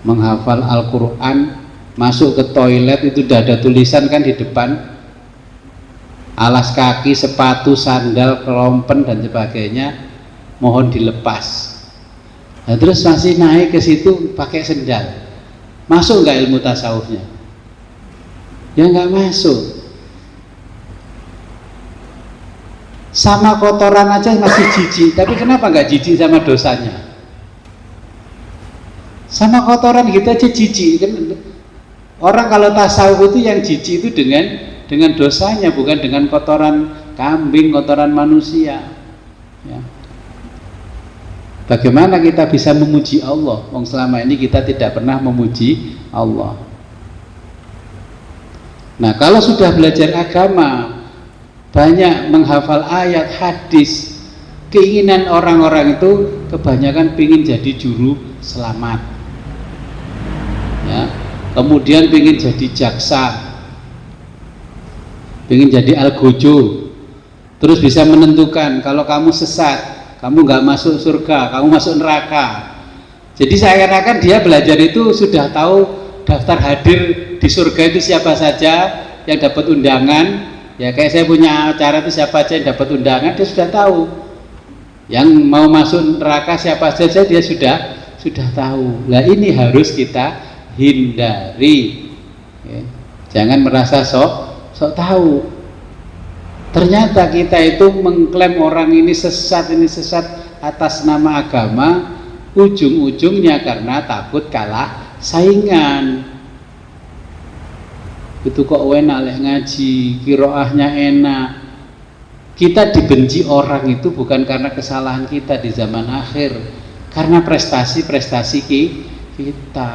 Menghafal Al-Quran, masuk ke toilet itu sudah ada tulisan kan di depan, alas kaki, sepatu, sandal, kelompen dan sebagainya mohon dilepas. Nah, terus masih naik ke situ pakai sendal, masuk nggak ilmu tasawufnya? Ya nggak masuk. Sama kotoran aja masih jijik, tapi kenapa nggak jijik sama dosanya? Sama kotoran gitu aja jijik. Orang kalau tasawuf itu yang jijik itu dengan dosanya, bukan dengan kotoran kambing, kotoran manusia. Ya. Bagaimana kita bisa memuji Allah? Wong selama ini kita tidak pernah memuji Allah. Nah, kalau sudah belajar agama, banyak menghafal ayat, hadis, keinginan orang-orang itu kebanyakan ingin jadi juru selamat. Ya. Kemudian ingin jadi jaksa, ingin jadi algojo, terus bisa menentukan kalau kamu sesat, kamu nggak masuk surga, kamu masuk neraka. Jadi seakan-akan dia belajar itu sudah tahu daftar hadir di surga itu siapa saja yang dapat undangan. Ya kayak saya punya acara itu siapa aja yang dapat undangan, dia sudah tahu. Yang mau masuk neraka siapa saja dia sudah tahu. Nah ini harus kita hindari. Ya. Jangan merasa sok tahu. Ternyata kita itu mengklaim orang ini sesat atas nama agama, ujung-ujungnya karena takut kalah saingan. Itu kok enak lek ngaji, kiroahnya enak. Kita dibenci orang itu bukan karena kesalahan kita di zaman akhir, karena prestasi-prestasi kita.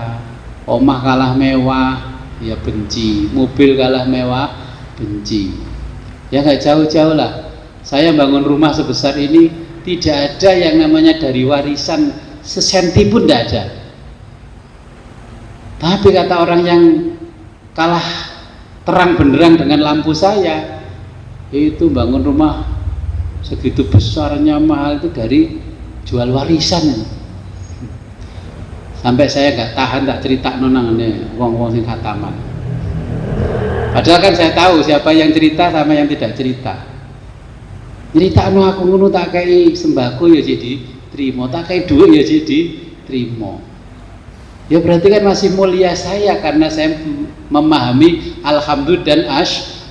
Omah kalah mewah, ya benci. Mobil kalah mewah, benci. Ya nggak jauh-jauh lah. Saya bangun rumah sebesar ini tidak ada yang namanya dari warisan sesenti pun tidak ada. Tapi kata orang yang kalah terang benderang dengan lampu saya, itu bangun rumah segitu besarnya mahal itu dari jual warisan. Sampai saya nggak tahan tak cerita nonangane wong-wong sing khataman. Padahal kan saya tahu siapa yang cerita sama yang tidak cerita. Cerita aku ngono tak kei sembako ya jadi terima, tak kei duit ya jadi terima. Ya berarti kan masih mulia saya karena saya memahami alhamdulillah dan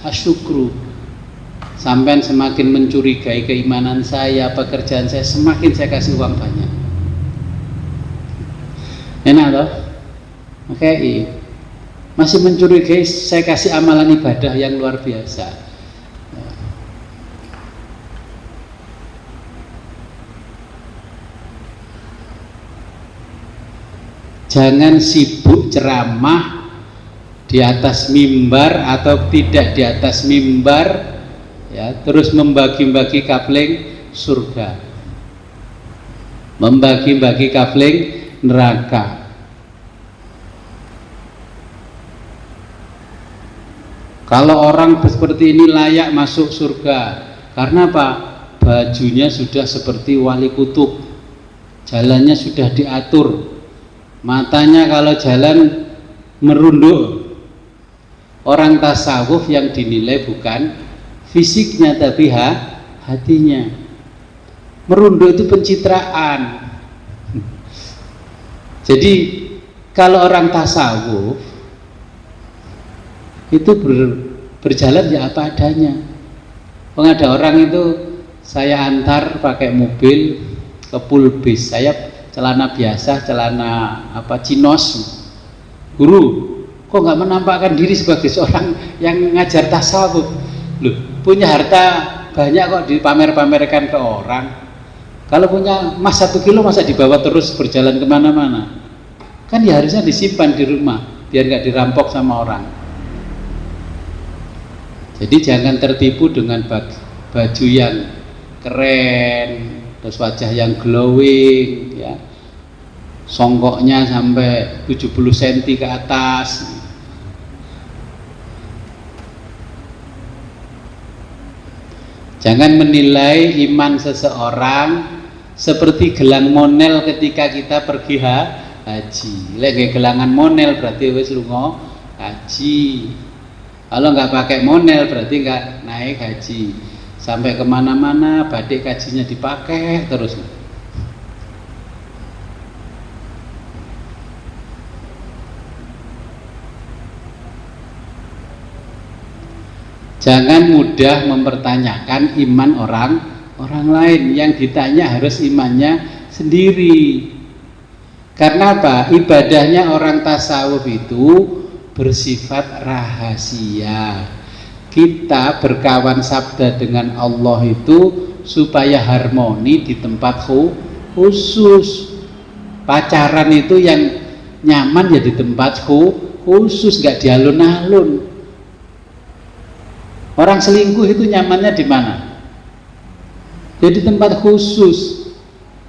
asyukru. Sampai semakin mencurigai keimanan saya, pekerjaan saya, semakin saya kasih uang banyak. Enak toh? Oke. Masih mencurigai saya kasih amalan ibadah yang luar biasa. Jangan sibuk ceramah di atas mimbar atau tidak di atas mimbar, ya, terus membagi-bagi kapling surga, membagi-bagi kapling neraka. Kalau orang seperti ini layak masuk surga, karena apa? Bajunya sudah seperti wali kutub, jalannya sudah diatur, matanya kalau jalan merunduk. Orang tasawuf yang dinilai bukan fisiknya tapi hatinya. Merunduk itu pencitraan. Jadi kalau orang tasawuf itu berjalan ya apa adanya. Ada orang itu saya antar pakai mobil ke pulbis, saya celana biasa, celana chinos. Guru, kok nggak menampakkan diri sebagai seorang yang ngajar tasawuf? Loh, punya harta banyak kok dipamer-pamerkan ke orang. Kalau punya emas 1 kilo masa dibawa terus berjalan kemana-mana? Kan ya harusnya disimpan di rumah biar nggak dirampok sama orang. Jadi jangan tertipu dengan baju yang keren, terus wajah yang glowing, ya, songkoknya sampai 70 cm ke atas. Jangan menilai iman seseorang seperti gelang monel ketika kita pergi haji. Lek gelangan monel berarti wis lunga haji. Kalau nggak pakai monel berarti nggak naik haji. Sampai kemana-mana batik hajinya dipakai terus. Jangan mudah mempertanyakan iman orang lain. Yang ditanya harus imannya sendiri. Karena apa? Ibadahnya orang tasawuf itu bersifat rahasia. Kita berkawan sabda dengan Allah itu supaya harmoni di tempat khusus. Pacaran itu yang nyaman ya di tempat khusus, gak di alun-alun. Orang selingkuh itu nyamannya di mana? Jadi tempat khusus.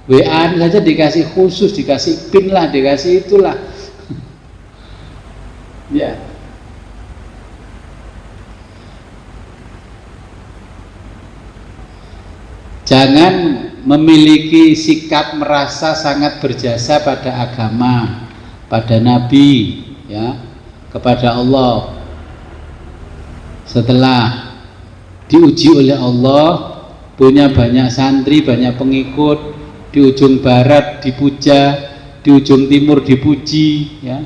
WA saja dikasih khusus, dikasih pin lah, dikasih itulah. Ya. Jangan memiliki sikap merasa sangat berjasa pada agama, pada Nabi, ya, kepada Allah. Setelah diuji oleh Allah, punya banyak santri, banyak pengikut, di ujung barat dipuja, di ujung timur dipuji, ya,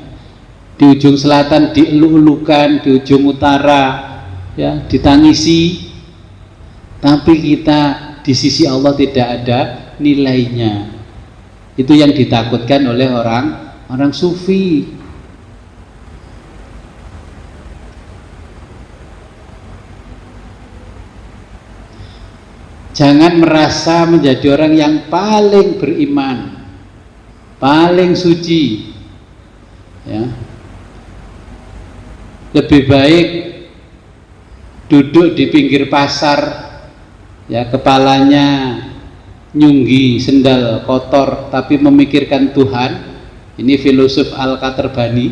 di ujung selatan dieluk-elukan, di ujung utara ya ditangisi, tapi kita di sisi Allah tidak ada nilainya. Itu yang ditakutkan oleh orang sufi. Jangan merasa menjadi orang yang paling beriman, paling suci, ya. Lebih baik duduk di pinggir pasar, ya, kepalanya nyunggi sendal kotor tapi memikirkan Tuhan. Ini filosof Al-Qaterbani.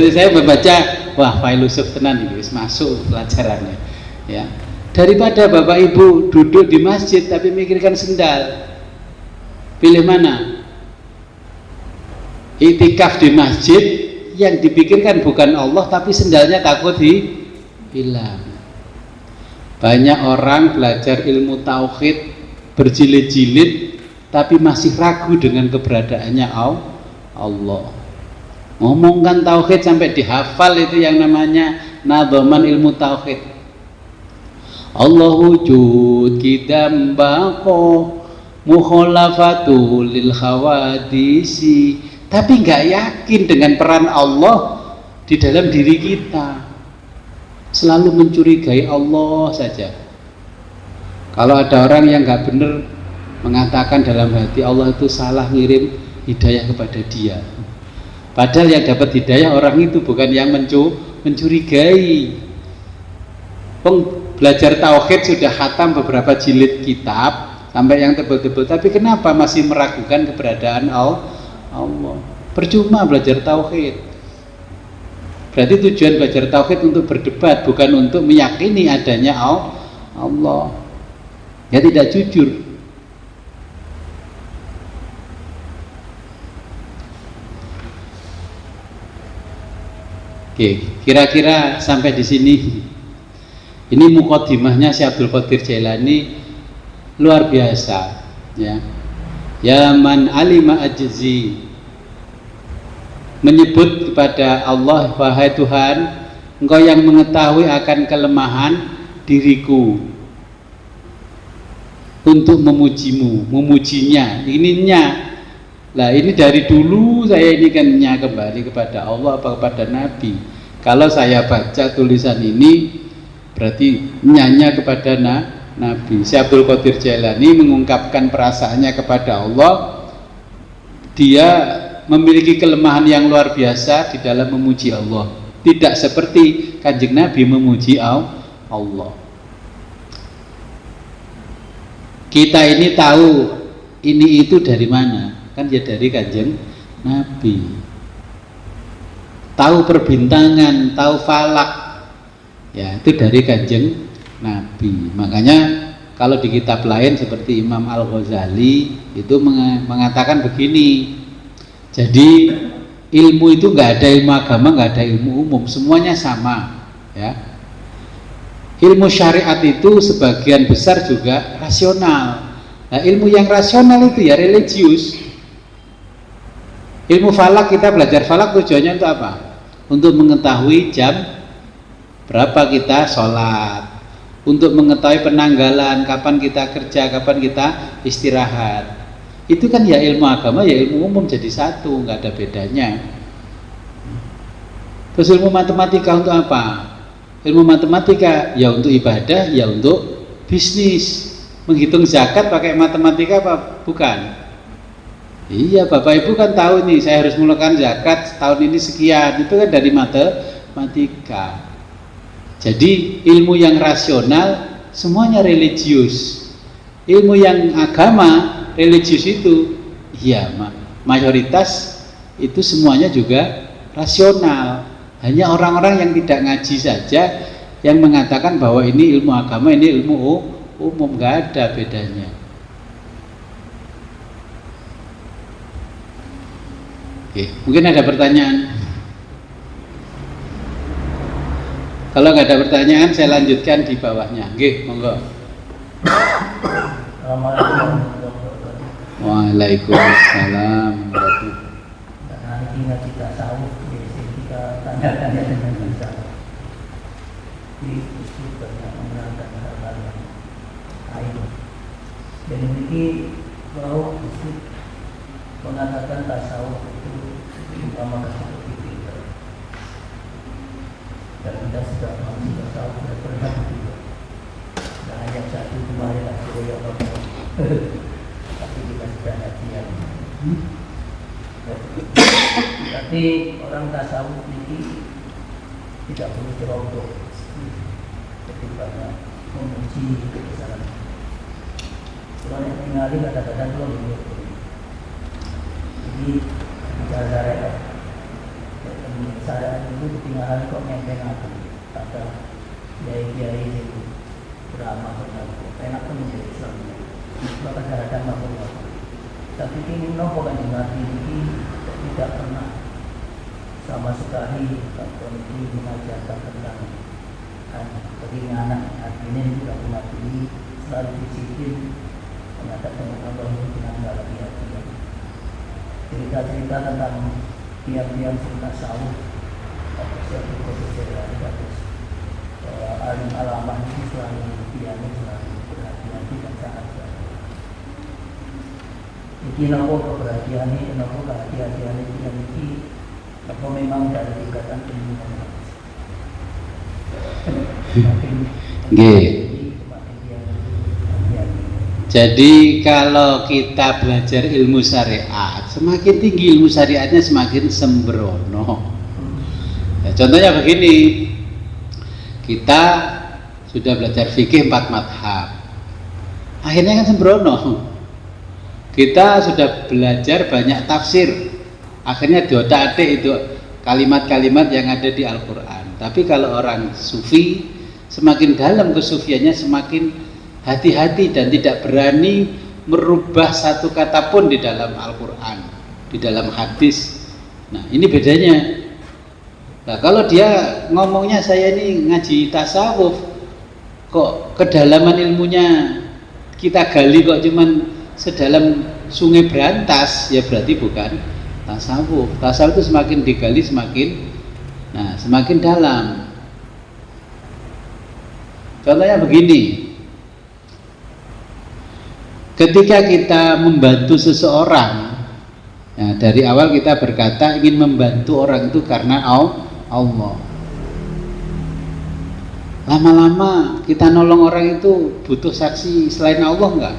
Saya membaca, wah filosof tenan ini, masuk pelajarannya, ya. Daripada bapak ibu duduk di masjid tapi mikirkan sendal, pilih mana? Iktikaf di masjid yang dipikirkan bukan Allah tapi sendalnya takut hilang. Banyak orang belajar ilmu tauhid berjilid-jilid tapi masih ragu dengan keberadaannya Allah. Ngomongkan tauhid sampai dihafal itu yang namanya nadhaman ilmu tauhid. Allah wujud kidam baqo mukhalafatu lil khawadisi, tapi nggak yakin dengan peran Allah di dalam diri kita, selalu mencurigai Allah saja. Kalau ada orang yang nggak benar mengatakan dalam hati Allah itu salah ngirim hidayah kepada dia, padahal yang dapat hidayah orang itu bukan yang mencurigai. Belajar tauhid sudah khatam beberapa jilid kitab sampai yang tebel-tebel, tapi kenapa masih meragukan keberadaan Allah? Percuma belajar tauhid. Berarti tujuan belajar tauhid untuk berdebat, bukan untuk meyakini adanya Allah. Ya tidak jujur. Oke, kira-kira sampai di sini. Ini muqaddimahnya Syekh Abdul Qadir Jailani luar biasa, ya. Ya man alima ajzi, menyebut kepada Allah, wahai Tuhan, Engkau yang mengetahui akan kelemahan diriku untuk memujimu, memujinya, ininya. Lah ini dari dulu saya ini kan kembali kepada Allah apa kepada Nabi. Kalau saya baca tulisan ini berarti nyanya kepada Nabi. Syekh Abdul Qadir Jailani mengungkapkan perasaannya kepada Allah. Dia memiliki kelemahan yang luar biasa di dalam memuji Allah. Tidak seperti Kanjeng Nabi memuji Allah. Kita ini tahu ini itu dari mana? Kan ya dari Kanjeng Nabi. Tahu perbintangan, tahu falak, ya itu dari Kanjeng Nabi. Makanya kalau di kitab lain seperti Imam Al-Ghazali itu mengatakan begini. Jadi ilmu itu nggak ada ilmu agama, nggak ada ilmu umum, semuanya sama, ya. Ilmu syariat itu sebagian besar juga rasional. Nah, ilmu yang rasional itu ya religius. Ilmu falak, kita belajar falak tujuannya untuk apa? Untuk mengetahui jam berapa kita sholat, untuk mengetahui penanggalan, kapan kita kerja, kapan kita istirahat. Itu kan ya ilmu agama, ya ilmu umum jadi satu, nggak ada bedanya. Terus ilmu matematika untuk apa? Ilmu matematika ya untuk ibadah, ya untuk bisnis. Menghitung zakat pakai matematika apa? Bukan. Iya, Bapak Ibu kan tahu nih, saya harus mengeluarkan zakat tahun ini sekian. Itu kan dari matematika. Jadi ilmu yang rasional semuanya religius. Ilmu yang agama religius itu ya mayoritas itu semuanya juga rasional. Hanya orang-orang yang tidak ngaji saja yang mengatakan bahwa ini ilmu agama, ini ilmu umum, nggak ada bedanya. Oke, mungkin ada pertanyaan. Kalau nggak ada pertanyaan, saya lanjutkan di bawahnya. Oke, monggo. Waalaikumsalam. Hari ini kita tahu, kita tanya-tanya dengan bisa. Di situ banyak menerangkan hal-hal yang lain. Dan ini bahwa mengatakan tasawuf itu utama seperti itu. Dan kita sudah masuk tasawuf sudah pernah juga. Dan yang satu kemarin aku yang tapi kita sudah latihan. Tapi orang tasawuf ini tidak perlu ceroboh ketika memuji kesalahan. Kalau yang mengenali kata-kata itu lebih. Jadi bicara syariat itu ketinggalan kok nenteng aku kata kiai-kiai itu drama berlaku enak pun menjadi Islam bahkan syariat mampu tapi ini nopo kan Nabi ini tidak pernah sama sekali kalau ini mengajarkan tentang keringanan artinya tidak pernah ini selalu disiplin mengatakan Allah itu dengan hati-hati cerita-cerita tentang tiap-tiap cerita sawah atau suatu kejadian bagus alim alamah ini selalu diambil selalu berhati-hati dan sangat baik. Ini nopo keperhatian ini, nopo kehati-hatian ini, nopo memang dari tingkatan ilmu Jadi kalau kita belajar ilmu syariat, semakin tinggi ilmu syariatnya semakin sembrono. Ya, contohnya begini, kita sudah belajar fikih 4 madhab, akhirnya kan sembrono. Kita sudah belajar banyak tafsir, akhirnya diotak-atik itu kalimat-kalimat yang ada di Al-Quran. Tapi kalau orang sufi, semakin dalam kesufiannya semakin hati-hati dan tidak berani merubah satu kata pun di dalam Al-Quran, di dalam hadis. Nah ini bedanya. Nah kalau dia ngomongnya saya ini ngaji tasawuf, kok kedalaman ilmunya kita gali kok cuman sedalam sungai berantas, ya berarti bukan tasawuf. Tasawuf itu semakin digali semakin dalam. Contohnya begini, ketika kita membantu seseorang, ya dari awal kita berkata ingin membantu orang itu karena Allah. Lama-lama kita nolong orang itu butuh saksi selain Allah enggak?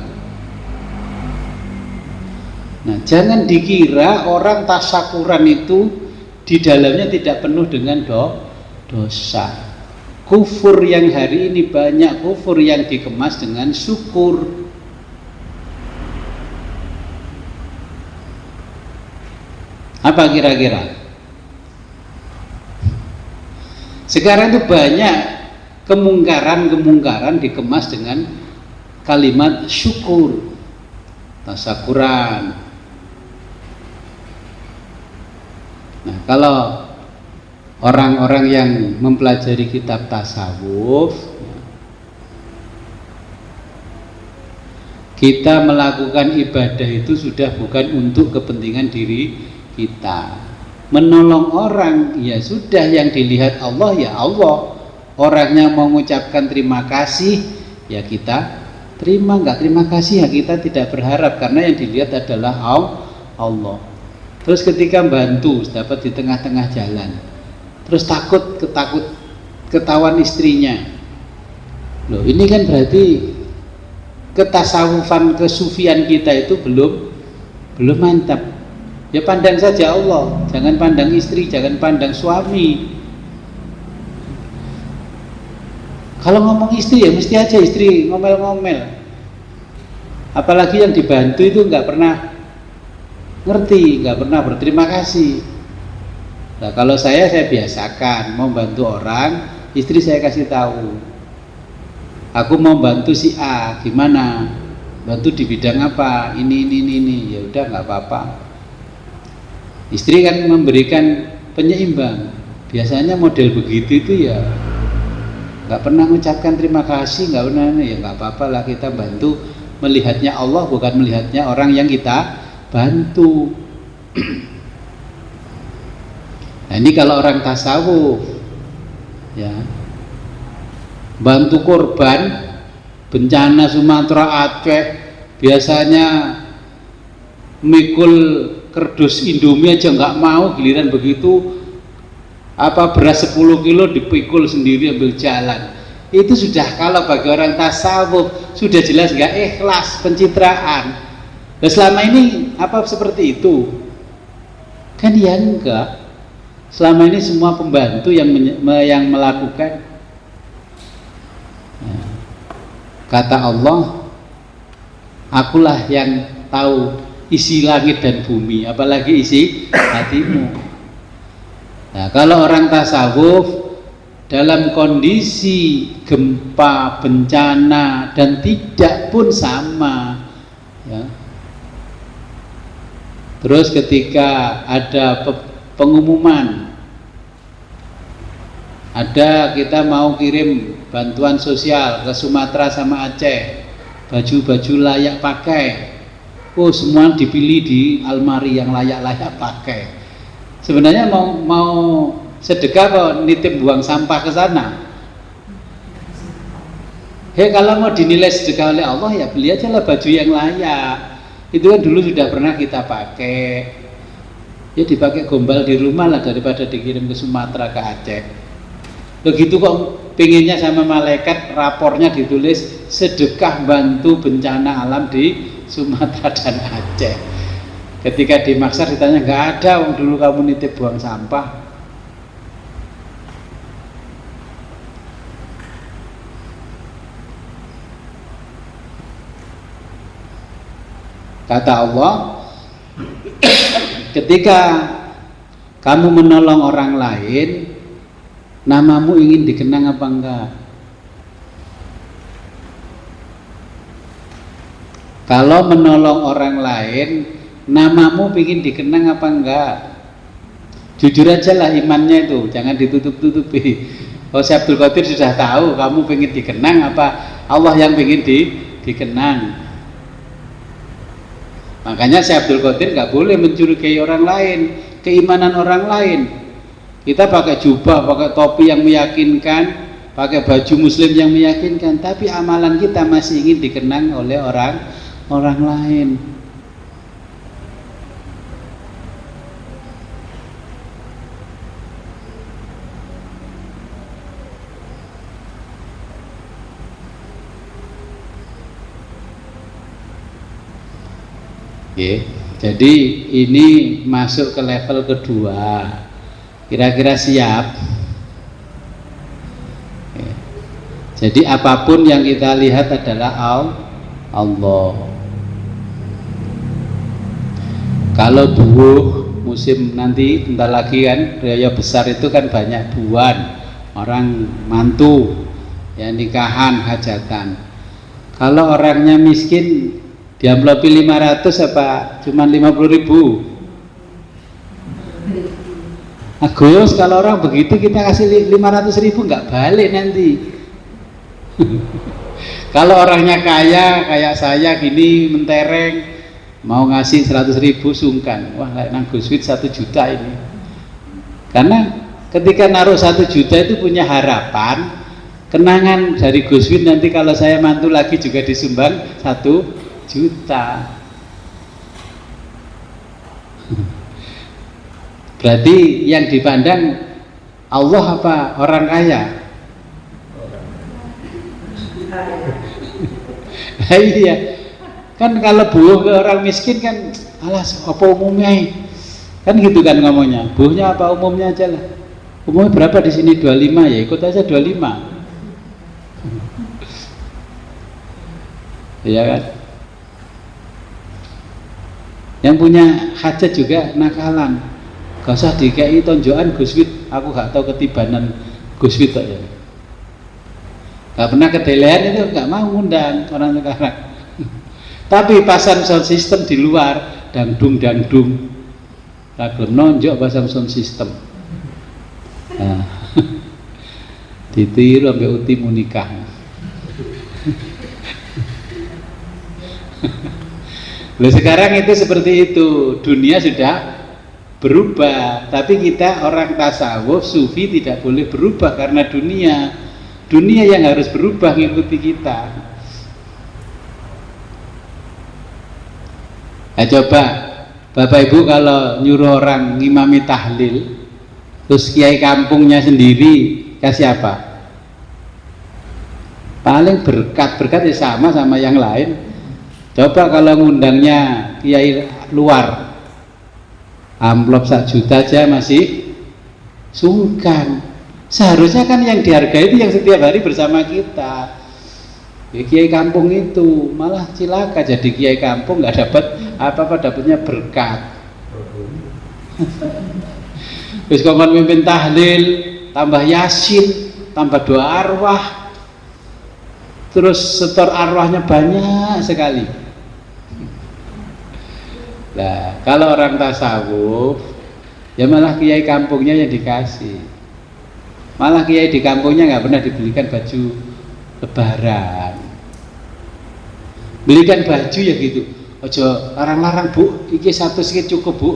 Nah, jangan dikira orang tasyakuran itu di dalamnya tidak penuh dengan dosa. Kufur yang hari ini banyak kufur yang dikemas dengan syukur. Apa kira-kira? Sekarang itu banyak kemungkaran dikemas dengan kalimat syukur, tasyakuran. Nah, kalau orang-orang yang mempelajari kitab tasawuf, kita melakukan ibadah itu sudah bukan untuk kepentingan diri kita. Menolong orang ya sudah, yang dilihat Allah ya Allah. Orangnya mau mengucapkan terima kasih ya kita terima, enggak terima kasih ya kita tidak berharap, karena yang dilihat adalah Allah. Terus ketika bantu dapat di tengah-tengah jalan, terus takut ketahuan istrinya, loh ini kan berarti ketasawufan kesufian kita itu belum mantap. Ya pandang saja Allah, jangan pandang istri, jangan pandang suami. Kalau ngomong istri ya mesti aja istri ngomel-ngomel. Apalagi yang dibantu itu nggak pernah ngerti, nggak pernah berterima kasih. Nah, kalau saya biasakan mau bantu orang, istri saya kasih tahu. Aku mau bantu si A, gimana? Bantu di bidang apa? Ini. Ya udah nggak apa-apa. Istri kan memberikan penyeimbang. Biasanya model begitu itu ya nggak pernah mengucapkan terima kasih, nggak pernah, ya nggak apa-apa lah, kita bantu melihatnya Allah bukan melihatnya orang yang kita bantu. Nah ini kalau orang tasawuf ya, bantu korban bencana Sumatera Aceh biasanya mikul kerdus Indomie aja nggak mau, giliran begitu beras 10 kilo dipikul sendiri ambil jalan. Itu sudah, kalau bagi orang tasawuf sudah jelas nggak ikhlas, pencitraan. Nah, selama ini apa seperti itu? Kan ya enggak. Selama ini semua pembantu yang melakukan. Nah, kata Allah, akulah yang tahu isi langit dan bumi, apalagi isi hatimu. Nah, kalau orang tasawuf dalam kondisi gempa, bencana dan tidak pun sama ya. Terus ketika ada pengumuman, ada kita mau kirim bantuan sosial ke Sumatera sama Aceh, baju-baju layak pakai, semua dipilih di almari yang layak-layak pakai. Sebenarnya mau sedekah atau nitip buang sampah ke sana? Kalau mau dinilai sedekah oleh Allah ya beli aja lah baju yang layak. Itu kan dulu sudah pernah kita pakai. Ya dipakai gombal di rumah lah daripada dikirim ke Sumatera, ke Aceh. Begitu kok pengennya sama malaikat, rapornya ditulis sedekah bantu bencana alam di Sumatera dan Aceh. Ketika dimaksar ditanya, nggak ada, wong dulu kamu nitip buang sampah. Kata Allah, ketika kamu menolong orang lain, namamu ingin dikenang apa enggak? Kalau menolong orang lain, namamu ingin dikenang apa enggak? Jujur aja lah imannya itu, jangan ditutup-tutupi. Syekh Abdul Qadir sudah tahu kamu ingin dikenang apa Allah yang ingin dikenang. Makanya Syekh Abdul Qadir nggak boleh mencurigai orang lain, keimanan orang lain. Kita pakai jubah, pakai topi yang meyakinkan, pakai baju muslim yang meyakinkan, tapi amalan kita masih ingin dikenang oleh orang lain. Oke. Jadi ini masuk ke level kedua. Kira-kira siap? Oke. Jadi apapun yang kita lihat adalah Allah. Kalau buah musim nanti bentar lagi kan raya besar itu kan banyak buahan, orang mantu ya, nikahan, hajatan. Kalau orangnya miskin diamplopi 500 apa cuma 50.000? Agus, kalau orang begitu kita kasih 500.000 nggak balik nanti. Kalau orangnya kaya kayak saya gini mentereng, mau ngasih 100.000 sungkan. Wah, kayak nang Gus Wid 1 juta ini. Karena ketika naruh 1 juta itu punya harapan, kenangan dari Gus Wid nanti kalau saya mantu lagi juga disumbang 1 juta. Berarti yang dipandang Allah apa orang kaya? Iya. Kan kalau buah ke orang miskin kan alas apa umumnya? Kan gitu kan ngomongnya. Buahnya apa umumnya aja lah. Umumnya berapa di sini 25 ya, ikut aja 25. Iya kan? Yang punya hajat juga nakalan. Gak usah dikei tonjokan Gus Wid, aku gak tahu ketibanan Gus Wid ya. Gak pernah kedelean itu gak mau ngundang orang sekarang. Tapi pasang sound system di luar, dangdung ragam nonjok pasang sound system. Nah, ditiru sampai uti mau nikah. Nah, sekarang itu seperti itu, dunia sudah berubah, tapi kita orang tasawuf sufi tidak boleh berubah karena dunia yang harus berubah mengikuti kita. Nah, coba Bapak Ibu kalau nyuruh orang ngimami tahlil, terus kiai kampungnya sendiri kasih apa? Paling berkat ya sama yang lain. Coba kalau ngundangnya kiai luar, amplop 1 juta aja masih sungkan. Seharusnya kan yang dihargai itu yang setiap hari bersama kita. Kiai kampung itu malah cilaka jadi kiai kampung, nggak dapat apa-apa, dapatnya berkat. Terus kalau mimpin tahlil, tambah yasin, tambah doa arwah, terus setor arwahnya banyak sekali. Nah, kalau orang tasawuf, ya malah kiai kampungnya yang dikasih. Malah kiai di kampungnya nggak pernah dibelikan baju lebaran. Belikan baju ya gitu. Ojo larang-larang Bu, iki 100 iki cukup Bu.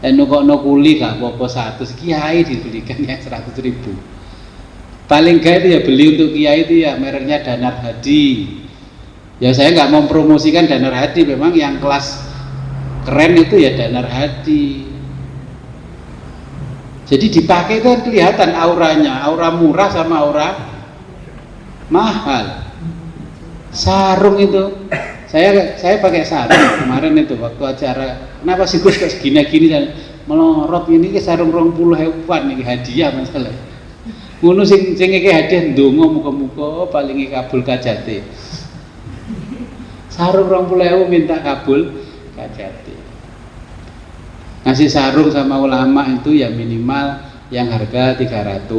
Dan nukokno kuli gak apa-apa 100, kiai dibelikan ya 100.000. Paling gak itu ya beli untuk kiai itu ya mereknya Danar Hadi. Ya saya nggak mau promosikan Danar Hadi, memang yang kelas keren itu ya Danar Hadi. Jadi dipakai itu kelihatan auranya, aura murah sama aura mahal. Sarung itu, saya pakai sarung kemarin itu waktu acara. Kenapa sih Gus kok segini-gini dan melorot ini ke sarung 20.000-an ini hadiah masalah. Ngono sing iki hadiah ndonga muga-muga paling kabul kajate. Sarung 20.000 minta kabul kajate. Ngasih sarung sama ulama itu ya minimal yang harga 300.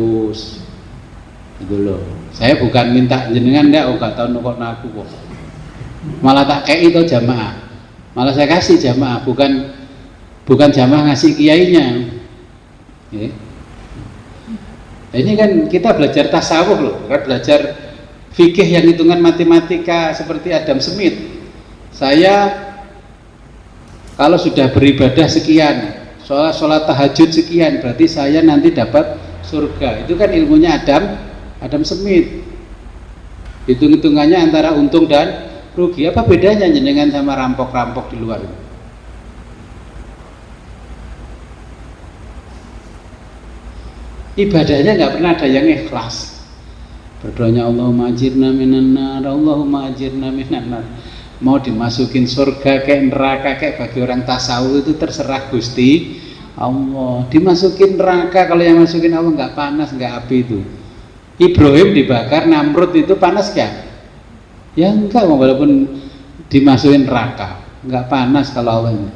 Itu loh. Saya bukan minta jenengan ndak, gak tau nukok aku kok. Malah tak kei itu jamaah. Malah saya kasih jamaah, bukan jamaah ngasih kiainya. Ya. Ini kan kita belajar tasawuf loh, kan belajar fikih yang hitungan matematika seperti Adam Smith. Saya kalau sudah beribadah sekian, sholat tahajud sekian, berarti saya nanti dapat surga. Itu kan ilmunya Adam Smith. Hitung-hitungannya antara untung dan rugi. Apa bedanya jenengan sama rampok-rampok di luar itu? Ibadahnya nggak pernah ada yang ikhlas. Berdoanya Allahumma ajirna minan nar, Allahumma ajirna minan nar. mau dimasukin surga kayak neraka kayak bagi orang tasawuf itu terserah Gusti Allah. Dimasukin neraka, kalau yang masukin Allah nggak panas, nggak api itu. Ibrahim dibakar, Namrud itu panas ya? Ya enggak, walaupun dimasukin neraka nggak panas kalau Allah ini.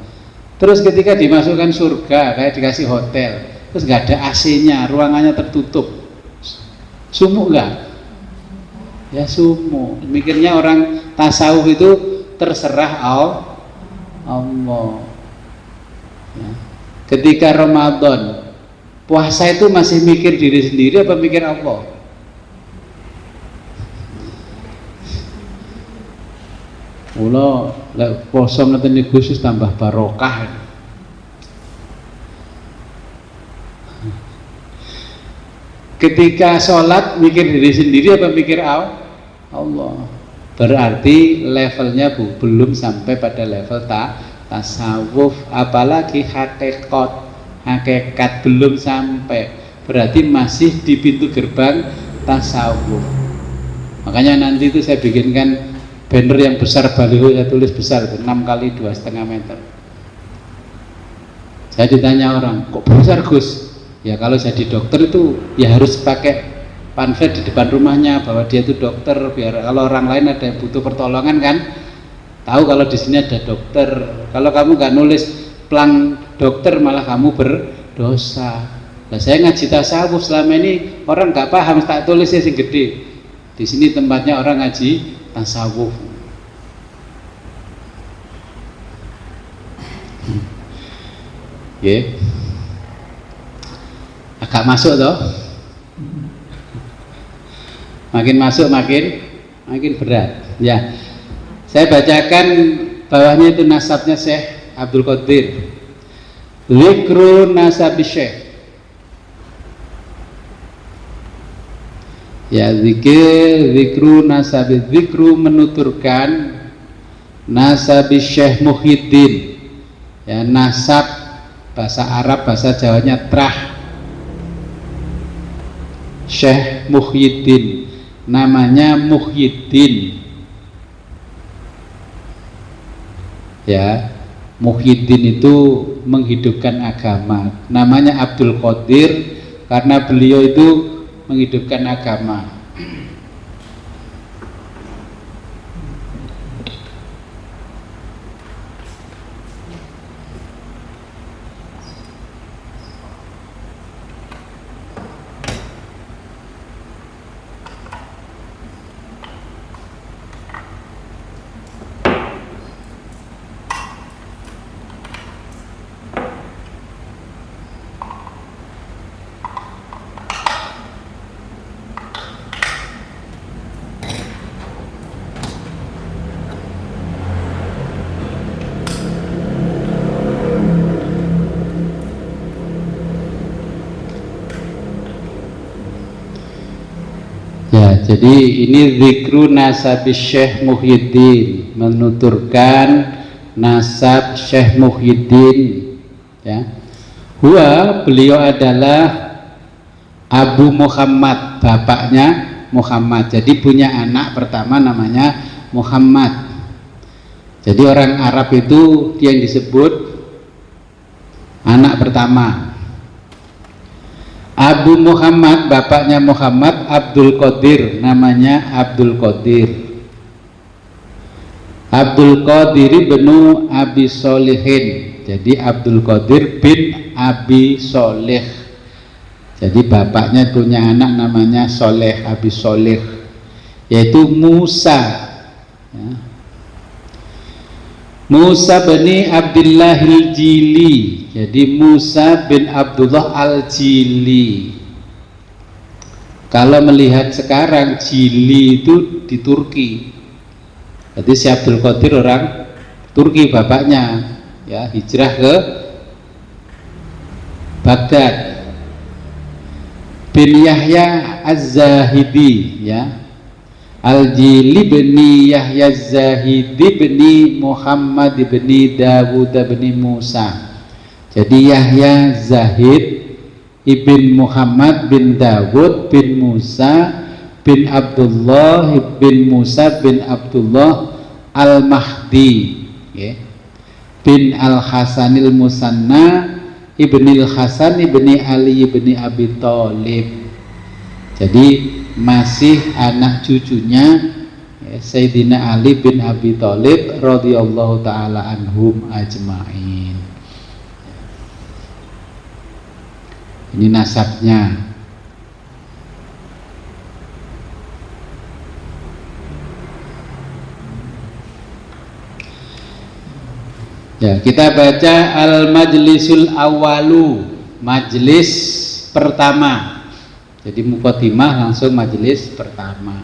Terus ketika dimasukkan surga kayak dikasih hotel, terus nggak ada AC-nya, ruangannya tertutup, sumuk nggak? Ya sumuk. Mikirnya orang tasawuf itu terserah Allah. Ya. Ketika Ramadan puasa itu masih mikir diri sendiri apa mikir Allah? Mula lek poso ngeten iki khusus tambah barokah. Ketika sholat mikir diri sendiri apa mikir Allah? Berarti levelnya belum sampai pada level tasawuf, apalagi hakikat belum sampai. Berarti masih di pintu gerbang tasawuf. Makanya nanti itu saya bikinkan banner yang besar, baliho saya tulis besar, 6 kali 2,5 meter. Saya ditanya orang, kok besar Gus? Ya kalau jadi dokter itu ya harus pakai pamflet di depan rumahnya bahwa dia itu dokter, biar kalau orang lain ada yang butuh pertolongan kan tahu kalau di sini ada dokter. Kalau kamu nggak nulis plang dokter malah kamu berdosa. Nah saya ngaji tasawuf selama ini orang nggak paham, tak tulis ya sing gede. Di sini tempatnya orang ngaji tasawuf. Ya, agak masuk toh. Makin masuk makin berat. Ya, saya bacakan bawahnya itu nasabnya Syekh Abdul Qadir. Zikru nasabi Syekh. Ya, zikru nasabi, zikru menuturkan nasabi Syekh Muhyiddin. Ya, nasab bahasa Arab, bahasa Jawanya trah. Syekh Muhyiddin, namanya Muhyiddin. Ya, Muhyiddin itu menghidupkan agama. Namanya Abdul Qadir karena beliau itu menghidupkan agama. Ya, jadi ini zikru nasab Syekh Muhyiddin, menuturkan nasab Syekh Muhyiddin. Ya, beliau adalah Abu Muhammad, bapaknya Muhammad. Jadi punya anak pertama namanya Muhammad. Jadi orang Arab itu yang disebut anak pertama. Abu Muhammad, bapaknya Muhammad, Abdul Qadir, namanya Abdul Qadir. Abdul Qadir bin Abi Solihin. Jadi Abdul Qadir bin Abi Soleh. Jadi bapaknya punya anak namanya Soleh, Abi Soleh, yaitu Musa. Ya. Musa bin Abdullah al-Jili. Jadi Musa bin Abdullah al-Jili. Kalau melihat sekarang Jili itu di Turki. Jadi si Abdul Qadir orang Turki bapaknya, ya, hijrah ke Baghdad. Bin Yahya Az-Zahidi, ya. Al-Jili bin Yahya Az-Zahidi bin Muhammad bin Dawud bin Musa. Jadi Yahya Zahid ibn Muhammad bin Dawud bin Musa bin Abdullah bin Musa bin Abdullah Al-Mahdi ya, bin Al-Hasanil Musanna ibnil Hasan ibni Ali ibni Abi Thalib. Jadi masih anak cucunya ya, Sayyidina Ali bin Abi Thalib radhiyallahu taala anhum ajmain. Ini nasabnya. Ya, kita baca al-majlisul awalu, majlis pertama. Jadi muqaddimah langsung majlis pertama.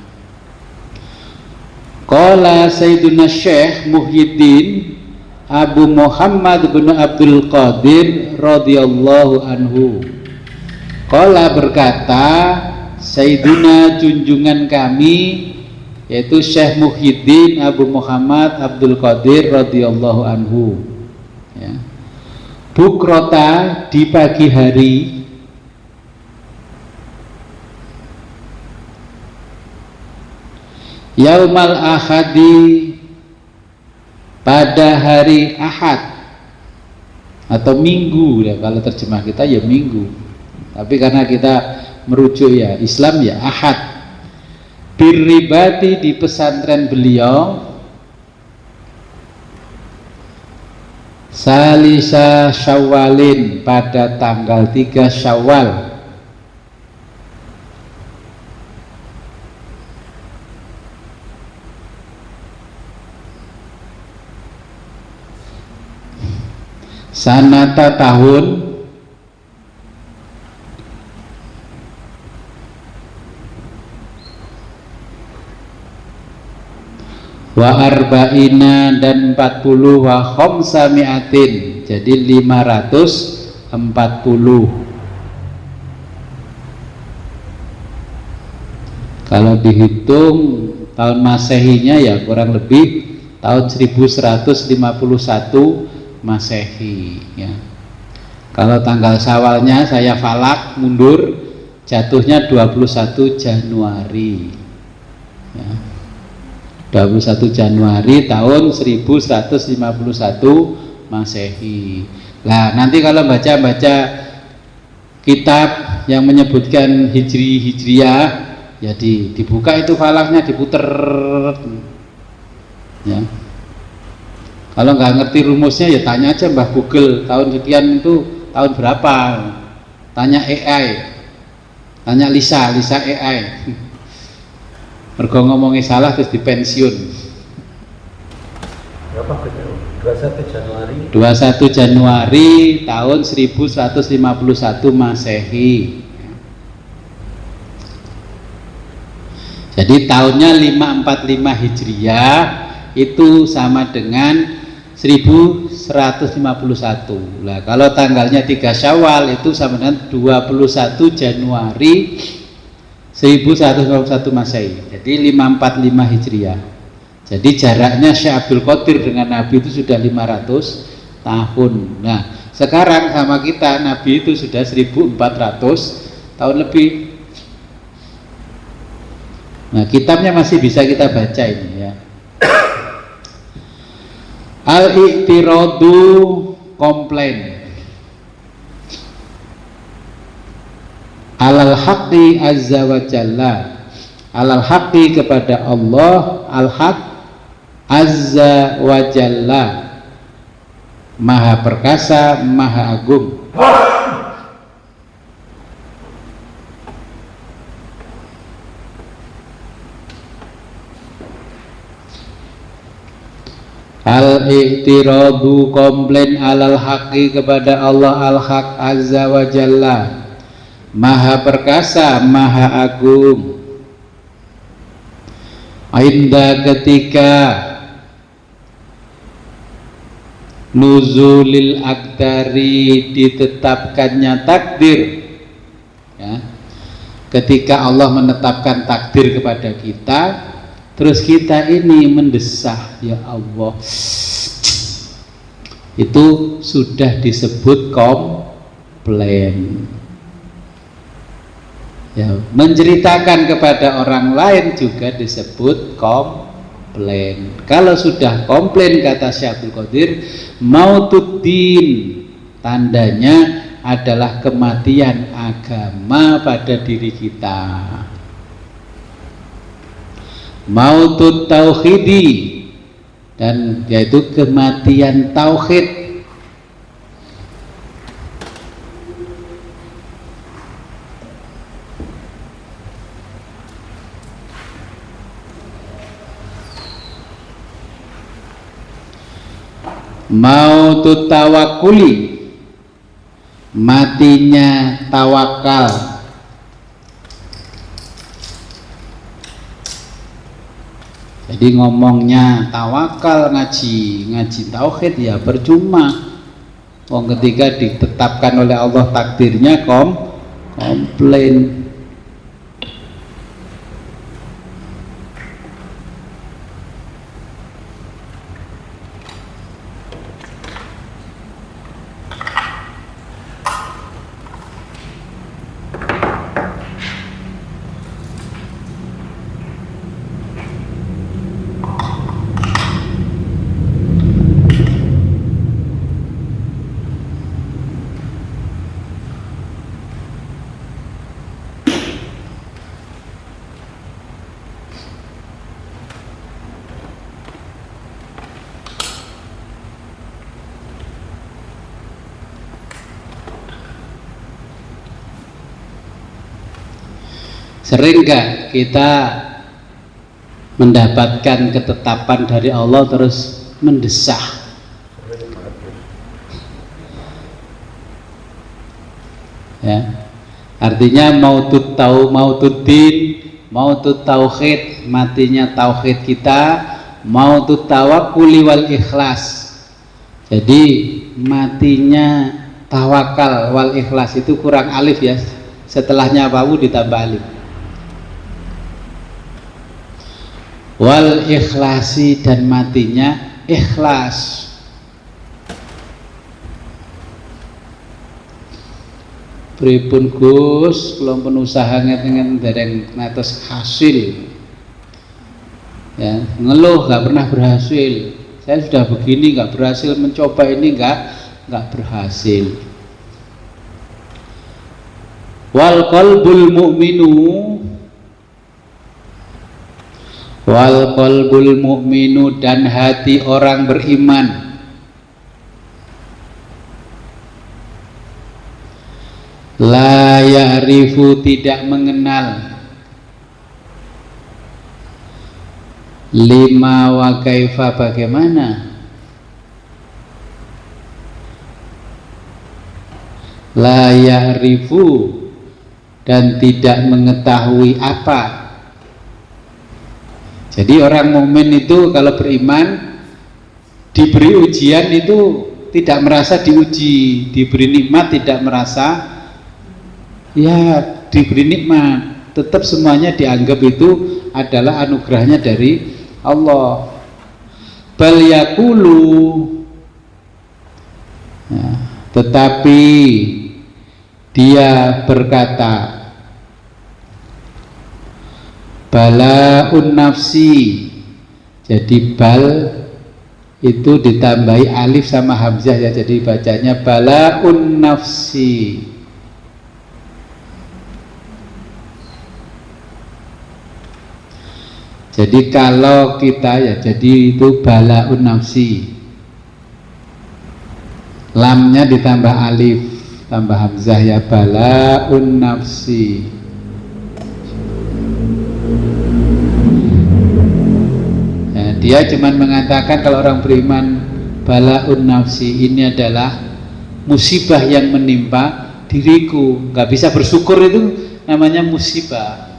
Qala Sayyiduna Syekh Muhyiddin Abu Muhammad bin Abdul Qadir radhiyallahu anhu. Qala berkata Sayyiduna junjungan kami yaitu Syekh Muhyiddin Abu Muhammad Abdul Qadir radhiyallahu anhu ya. Bukrota di pagi hari Yaumal Ahadi pada hari Ahad atau Minggu ya, kalau terjemah kita ya Minggu, tapi karena kita merujuk ya Islam ya Ahad, birribati di pesantren beliau, Salisa Syawalin pada tanggal 3 Syawal sanata tahun wa arba'ina dan 40 wa khamsamiatin jadi 540. Kalau dihitung tahun Masehinya ya kurang lebih tahun 1151 Masehi ya. Kalau tanggal Syawalnya saya falak mundur, jatuhnya 21 Januari ya. 21 Januari tahun 1151 Masehi. Nah, nanti kalau baca-baca kitab yang menyebutkan Hijriyah ya dibuka itu falaknya diputer ya. Kalau nggak ngerti rumusnya ya tanya aja Mbah Google tahun sekian itu tahun berapa, tanya AI, tanya Lisa AI. Mergo ngomongnya salah terus dipensiun. Berapa 21 Januari? 21 Januari tahun 1151 Masehi. Jadi tahunnya 545 Hijriyah itu sama dengan 1151. Nah, kalau tanggalnya 3 Syawal itu sama dengan 21 Januari 1151 Masehi. Jadi 545 Hijriah. Jadi jaraknya Syekh Abdul Qadir dengan Nabi itu sudah 500 tahun. Nah, sekarang sama kita Nabi itu sudah 1400 tahun lebih. Nah, kitabnya masih bisa kita baca ini ya. Al-i'tiradu komplain alal haqqi azza wa jalla, alal haqqi kepada Allah, al-haq azza wa jalla maha perkasa maha agung. Al-i'tiradu komplain alal haqqi kepada Allah al-haq azza wa jalla maha perkasa maha agung. Inda ketika nuzulil aqdari ditetapkannya takdir ya. Ketika Allah menetapkan takdir kepada kita, terus kita ini mendesah, ya Allah, itu sudah disebut komplain ya. Menceritakan kepada orang lain juga disebut komplain. komplain. Kalau sudah komplain, kata Syekh Abdul Qadir, mautuddin, tandanya adalah kematian agama pada diri kita. Mautut tauhidi, dan yaitu kematian tauhid. Mautut tawakuli, matinya tawakal. Jadi ngomongnya tawakal, ngaji tauhid ya percuma. Wong ketika ditetapkan oleh Allah takdirnya komplain. Sering gak kita mendapatkan ketetapan dari Allah terus mendesah? Ya, artinya mautuddin, mautut tauhid, matinya tauhid kita, mautut tawakkuli wal ikhlas. Jadi matinya tawakal wal ikhlas itu kurang alif ya, setelahnya wawu ditambah alif. Wal ikhlasi, dan matinya ikhlas. Pripun Gus, kula pun usaha ngeten dereng natos hasil. Ya, ngeluh nggak pernah berhasil. Saya sudah begini nggak berhasil, mencoba ini nggak berhasil. Wal qalbul mu'minu, wal qalbul mu'minu, dan hati orang beriman, la ya'rifu, tidak mengenal, lima wa kaifa, bagaimana, la ya'rifu, dan tidak mengetahui apa. Jadi orang mukmin itu kalau beriman diberi ujian itu tidak merasa diuji, diberi nikmat tidak merasa ya diberi nikmat, tetap semuanya dianggap itu adalah anugerahnya dari Allah. Bal yaqulu, ya, tetapi dia berkata, balaun nafsi. Jadi bal itu ditambahi alif sama hamzah ya, jadi bacanya balaun nafsi. Jadi kalau kita ya, jadi itu balaun nafsi, lamnya ditambah alif tambah hamzah ya, balaun nafsi. Dia cuma mengatakan kalau orang beriman, balaun nafsi, ini adalah musibah yang menimpa diriku. Nggak bisa bersyukur, itu namanya musibah.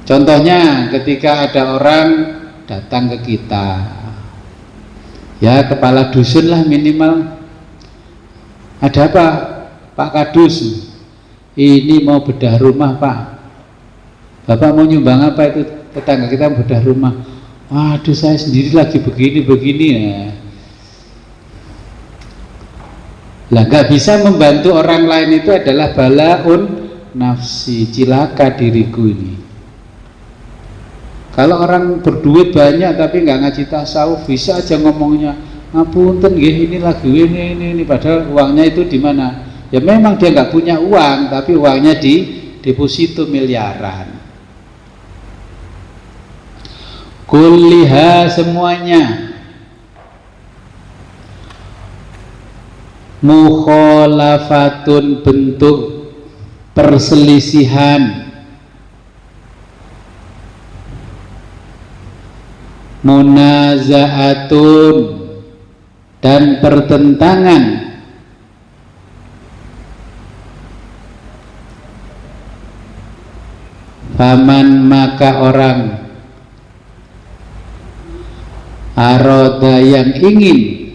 Contohnya ketika ada orang datang ke kita, ya kepala dusun lah minimal, ada apa Pak Kadus? Ini mau bedah rumah Pak. Bapak mau nyumbang apa? Itu tetangga kita bedah rumah. Waduh, saya sendiri lagi begini ya. Lah nggak bisa membantu orang lain, itu adalah balaun nafsi, cilaka diriku ini. Kalau orang berduit banyak tapi nggak ngaji tasawuf, bisa aja ngomongnya ngapunten nggih ini lagu ini padahal uangnya itu di mana? Ya memang dia nggak punya uang, tapi uangnya di deposito miliaran. Kulliha semuanya, mukhalafatun bentuk perselisihan, munazaatun dan pertentangan, faman maka orang aroda yang ingin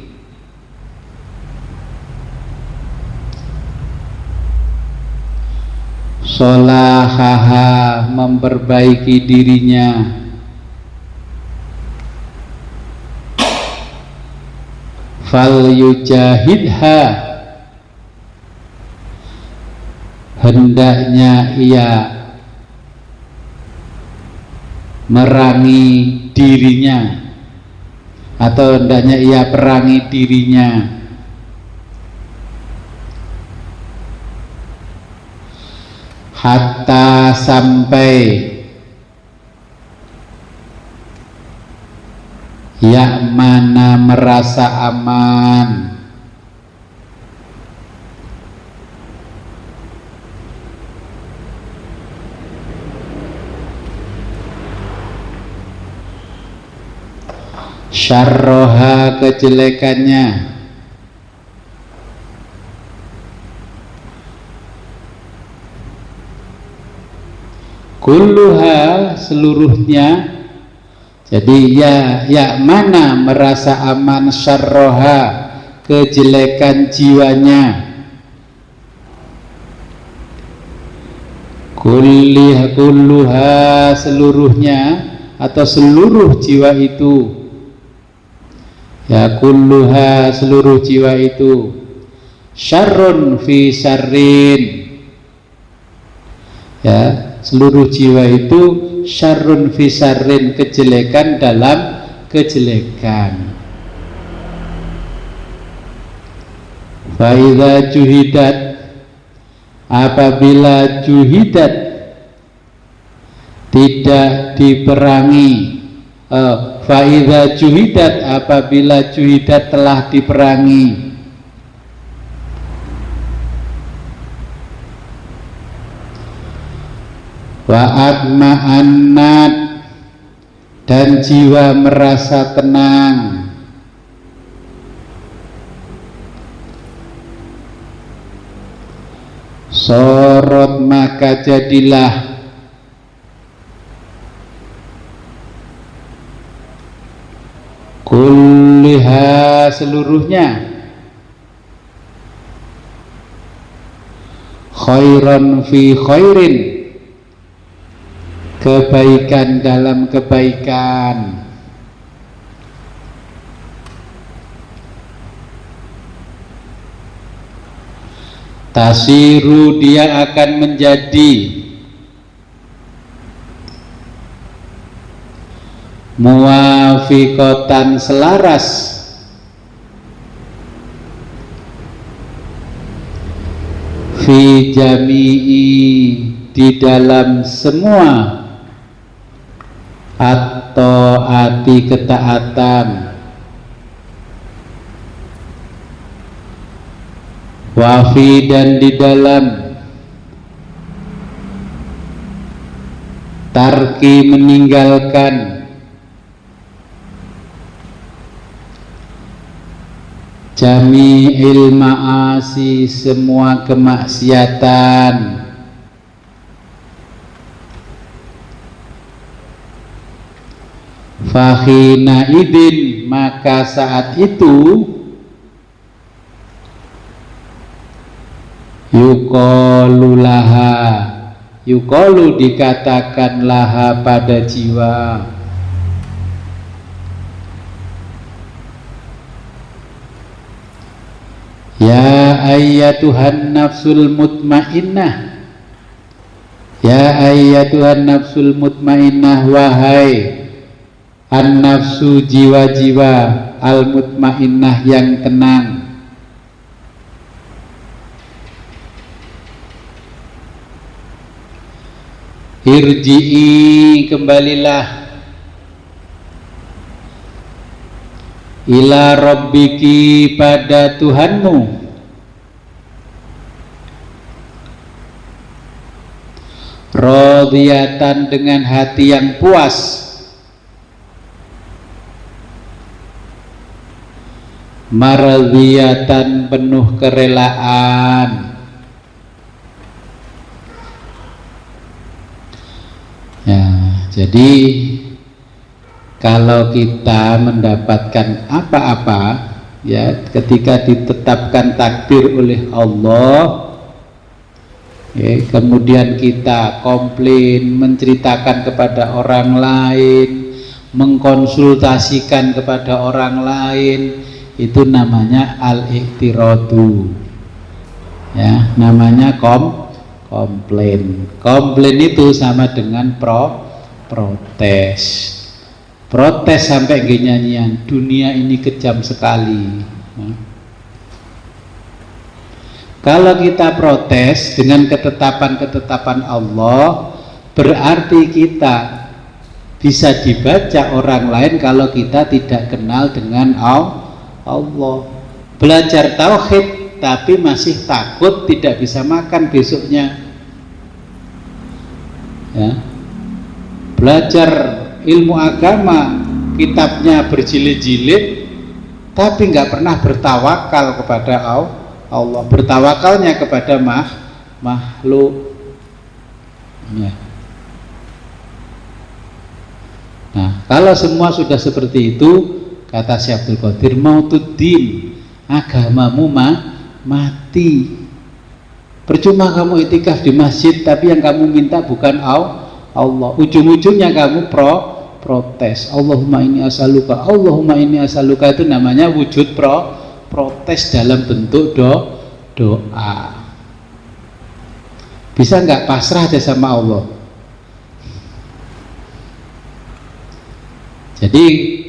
solahaha memperbaiki dirinya, fal yujahidha hendaknya ia merangi dirinya atau hendaknya ia perangi dirinya hatta sampai ya mana merasa aman, syarroha kejelekannya, kulluha seluruhnya. Jadi ya mana merasa aman syarroha kejelekan jiwanya, kulluha seluruhnya atau seluruh jiwa itu, ya kulluha seluruh jiwa itu, syarrun fi syarrin, ya seluruh jiwa itu syarrun fi syarrin kejelekan dalam kejelekan. Fa idza juhidat apabila juhidat tidak diperangi, fa idza juhidat apabila juhidat telah diperangi, wa atma'annat dan jiwa merasa tenang, sorot maka jadilah kulliha seluruhnya, khairan fi khairin kebaikan dalam kebaikan, tasiru dia akan menjadi muwafiqatan selaras fi jami'i di dalam semua atau ati ketaatan, wafi dan di dalam tarki meninggalkan, jami'il ma'asi semua kemaksiatan, fahina idin maka saat itu yuqalu laha, yuqalu dikatakan laha pada jiwa, ya ayyatuhan nafsul mutmainnah, Ya ayyatuhan nafsul mutmainnah, wahai an-nafsu jiwa-jiwa al-mutmainnah yang tenang. Irji'i, kembalilah ila rabbiki, pada Tuhanmu, radiyatan, dengan hati yang puas, maradiyatan, penuh kerelaan. Ya, jadi kalau kita mendapatkan apa-apa, ya, ketika ditetapkan takdir oleh Allah, ya, kemudian kita komplain, menceritakan kepada orang lain, mengkonsultasikan kepada orang lain, itu namanya al-i'tiradu, ya, namanya komplain. Komplain itu sama dengan protes. Protes sampai nyanyian, dunia ini kejam sekali. Kalau kita protes dengan ketetapan-ketetapan Allah, berarti kita bisa dibaca orang lain kalau kita tidak kenal dengan Allah. Belajar tauhid tapi masih takut tidak bisa makan besoknya, ya. Belajar ilmu agama, kitabnya berjilid-jilid, tapi nggak pernah bertawakal kepada Allah. Bertawakalnya kepada makhluk, ya. Nah, kalau semua sudah seperti itu, kata Syekh Abdul Qadir, mautuddin, agamamu mati. Percuma kamu itikaf di masjid tapi yang kamu minta bukan Allah. Ujung-ujungnya kamu protes. Allahumma inni as'aluka, Allahumma inni as'aluka, itu namanya wujud protes dalam bentuk doa. Bisa nggak pasrah aja sama Allah? Jadi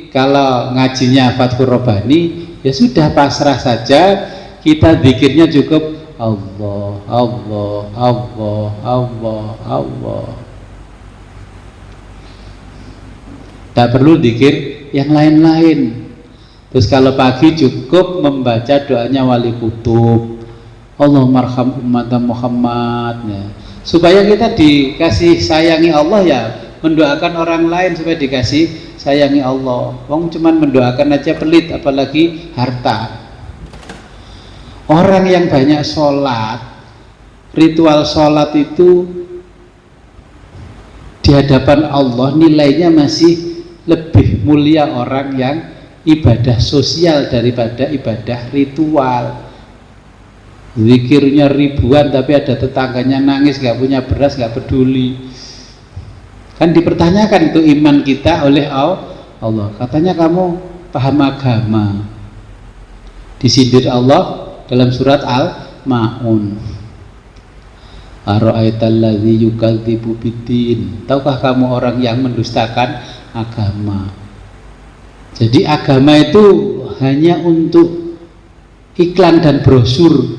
kalau ngajinya Fathur Rabbani, ya sudah pasrah saja, kita zikirnya cukup Allah, Allah, Allah, Allah, Allah. Tak perlu zikir yang lain-lain. Terus kalau pagi cukup membaca doanya Wali Kutub, Allahumma arham ummata Muhammad, ya. Supaya kita dikasih sayangi Allah, ya, mendoakan orang lain supaya dikasih sayangi Allah. Wong cuman mendoakan aja pelit, apalagi harta. Orang yang banyak sholat, ritual sholat itu di hadapan Allah nilainya masih lebih mulia orang yang ibadah sosial daripada ibadah ritual. Zikirnya ribuan tapi ada tetangganya nangis, gak punya beras, gak peduli. Kan dipertanyakan itu iman kita oleh Allah. Katanya kamu paham agama. Disindir Allah dalam surat Al-Ma'un. Ara'aitalladzi yukadzibu biddin. Tahukah kamu orang yang mendustakan agama? Jadi agama itu hanya untuk iklan dan brosur,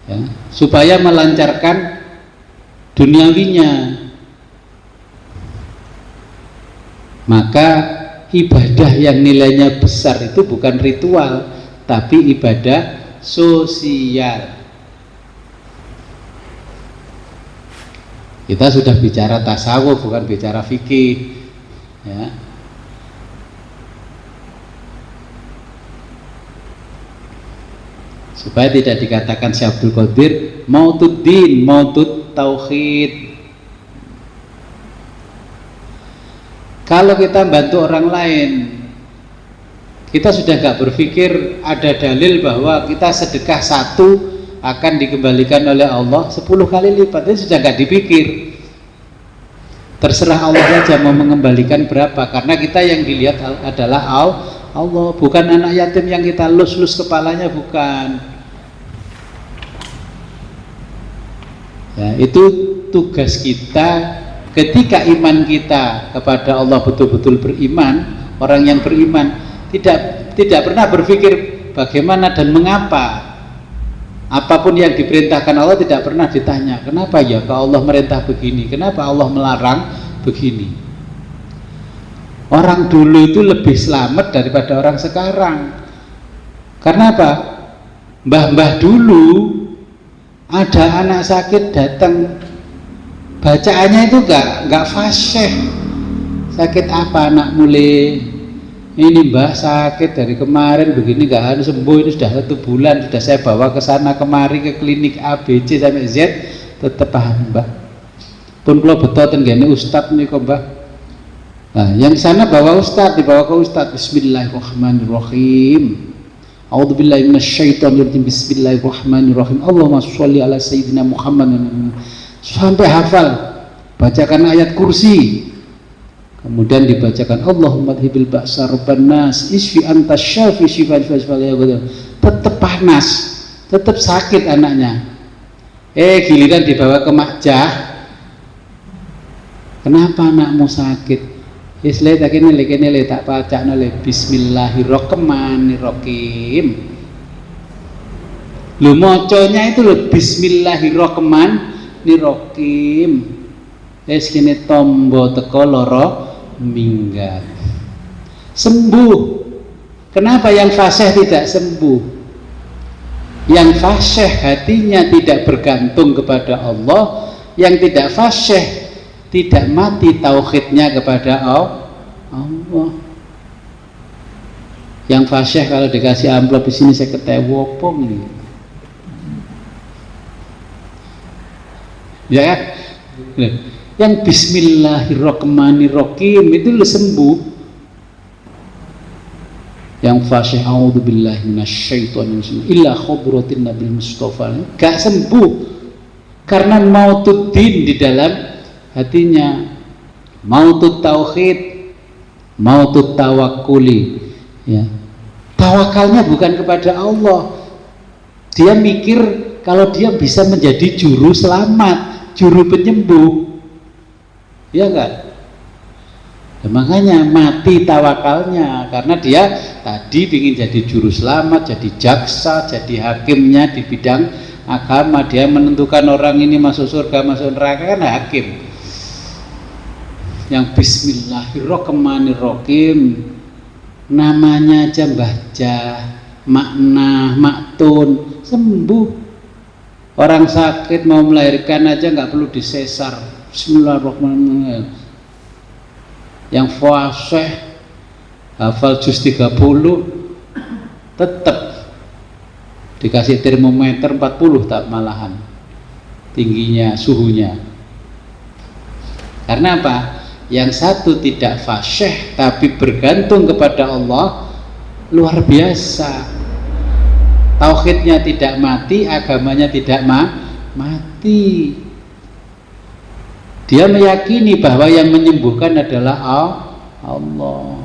ya, supaya melancarkan duniawinya. Maka ibadah yang nilainya besar itu bukan ritual, tapi ibadah sosial. Kita sudah bicara tasawuf, bukan bicara fikih, ya. Supaya tidak dikatakan Syekh Abdul Qadir mautuddin, mautut tauhid. Kalau kita bantu orang lain, kita sudah gak berpikir ada dalil bahwa kita sedekah 1 akan dikembalikan oleh Allah 10 kali lipat. Itu sudah gak dipikir. Terserah Allah saja mau mengembalikan berapa, karena kita yang dilihat adalah Allah, bukan anak yatim yang kita lus-lus kepalanya, bukan. Ya, itu tugas kita ketika iman kita kepada Allah betul-betul beriman. Orang yang beriman tidak pernah berpikir bagaimana dan mengapa. Apapun yang diperintahkan Allah tidak pernah ditanya, kenapa ya kalau Allah merintah begini, kenapa Allah melarang begini. Orang dulu itu lebih selamat daripada orang sekarang. Karena apa? Mbah-mbah dulu ada anak sakit datang, bacaannya itu nggak fasih. Sakit apa anak mulai? Ini mbah sakit dari kemarin begini, nggak harus sembuh, ini sudah 1 bulan, sudah saya bawa ke sana kemari ke klinik A, B, C sampai Z, tetap paham mbah. Pun kalau betul tenggane ustadz nih kok mbah. Nah, yang di sana bawa ustadz, dibawa ke ustadz. Bismillahirrahmanirrahim. A'udzubillahi minasyaitonirrajim. Bismillahirrahmanirrahim. Allahumma sholli ala sayyidina Muhammad. Sampai hafal. Bacakan ayat kursi. Kemudian dibacakan Allahumma adhibil ba'sa rabban nas isfi anta syafi syifan tetap panas, tetap sakit anaknya. Giliran dibawa ke Makjah. Kenapa anakmu sakit? Isle tak kene le tak pacakno le bismillahirrahmanirrahim. Lho macanya itu lho bismillahirrahmanirrahim. Wis kene tombo teko lara minggat. Sembuh. Kenapa yang fasih tidak sembuh? Yang fasih hatinya tidak bergantung kepada Allah, yang tidak fasih tidak mati tauhidnya kepada Allah. Yang fasih kalau dikasih amplop di sini saya ketewopong nih. Ya kan? Yang bismillahirrahmanirrahim itu sembuh. Yang fasih a'udzubillahi minasyaitonirrajim illa khabratin nabil mustafa gak sembuh karena mautuddin di dalam hatinya, mautut tauhid, mautut tawakkuli, ya. Tawakalnya bukan kepada Allah. Dia mikir kalau dia bisa menjadi juru selamat, juru penyembuh, ya enggak? Nah, makanya mati tawakalnya karena dia tadi ingin jadi juru selamat, jadi jaksa, jadi hakimnya di bidang agama. Dia menentukan orang ini masuk surga, masuk neraka, kan hakim. Yang bismillahirrahmanirrahim namanya aja baca makna maktun sembuh. Orang sakit mau melahirkan aja nggak perlu disesar. Bismillahirrahmanirrahim. Yang fasih hafal juz 30 tetap dikasih termometer 40 tak malahan tingginya suhunya. Karena apa? Yang satu tidak fasih tapi bergantung kepada Allah, luar biasa. Tauhidnya tidak mati, agamanya tidak mati. Dia meyakini bahwa yang menyembuhkan adalah Allah.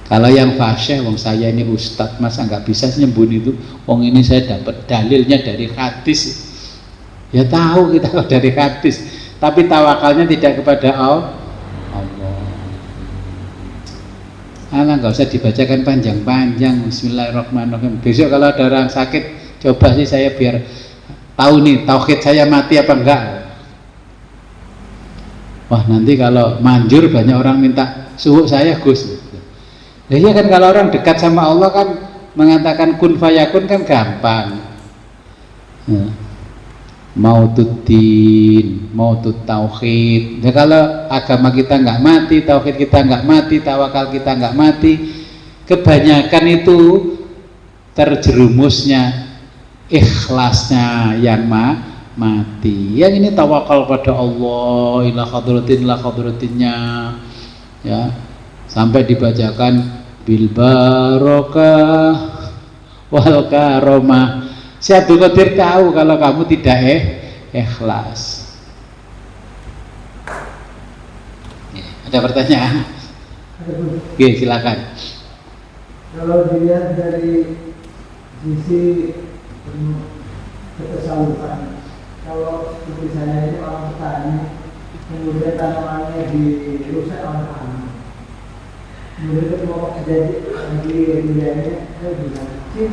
Kalau yang fasih, wong saya ini ustadz, masa nggak bisa nyembuhin itu? Wong ini saya dapat dalilnya dari hadis. Ya tahu kita dari hadis. Tapi tawakalnya tidak kepada Allah. Nggak usah dibacakan panjang-panjang. Bismillahirrahmanirrahim. Besok kalau ada orang sakit, coba sih saya biar tahu nih tauhid saya mati apa enggak. Wah, nanti kalau manjur banyak orang minta suhu saya Gus. Nah, iya kan kalau orang dekat sama Allah kan mengatakan kun fayakun kan gampang. Mautuddin, mautut tauhid. Nah, kalau agama kita nggak mati, tauhid kita nggak mati, tawakal kita nggak mati, kebanyakan itu terjerumusnya ikhlasnya yang mati. Yang ini tawakal pada Allah, ila hadratinnya, ya, sampai dibacakan bil barokah wal karomah. Si Abdul Qadir tahu kalau kamu tidak ikhlas. Ada pertanyaan? Oke, silakan. Kalau dilihat dari sisi ketasawufan, kalau seperti saya ini orang petani, kemudian tanamannya dirusak oleh hama. Kemudian ketemu Pak Jadi lagi dilihatnya, saya bilang, sih,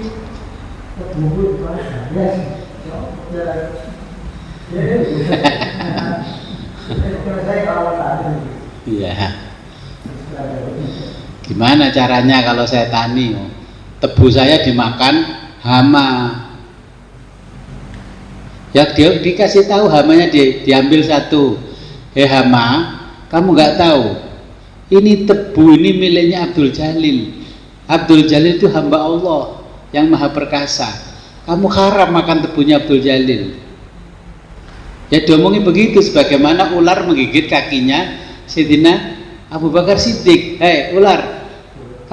ketemu itu ya sih, kalau saya kalau tani. Iya. Gimana caranya kalau saya tani? Tebu saya dimakan hama. Ya dia dikasih tahu hamanya diambil satu. Hama, kamu nggak tahu. Ini tebu ini miliknya Abdul Jalil. Abdul Jalil itu hamba Allah yang maha perkasa. Kamu haram makan tebunya Abdul Jalil. Ya diomongin begitu, sebagaimana ular menggigit kakinya Sayyidina Abu Bakar Siddiq. Hei ular,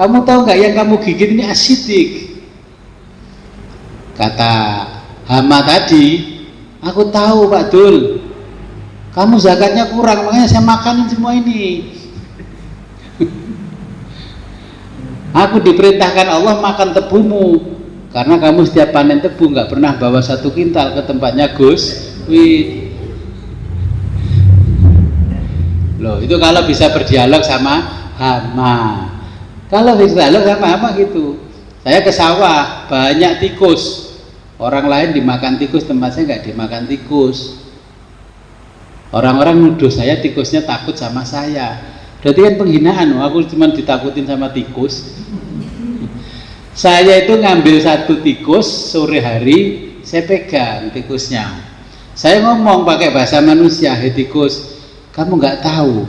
kamu tahu nggak yang kamu gigit ini As-Siddiq? Kata hama tadi, aku tahu Pak Dul, kamu zakatnya kurang, makanya saya makanin semua ini. Aku diperintahkan Allah makan tebumu, karena kamu setiap panen tebu nggak pernah bawa 1 kintal ke tempatnya Gus Wid. Loh, itu kalau bisa berdialog sama hama. Kalau bisa berdialog sama hama gitu. Saya ke sawah, banyak tikus. Orang lain dimakan tikus, tempat saya nggak dimakan tikus. Orang-orang nuduh saya tikusnya takut sama saya. Berarti kan penghinaan. Aku cuma ditakutin sama tikus. Saya itu ngambil 1 tikus, sore hari saya pegang tikusnya. Saya ngomong pakai bahasa manusia, hei tikus, kamu nggak tahu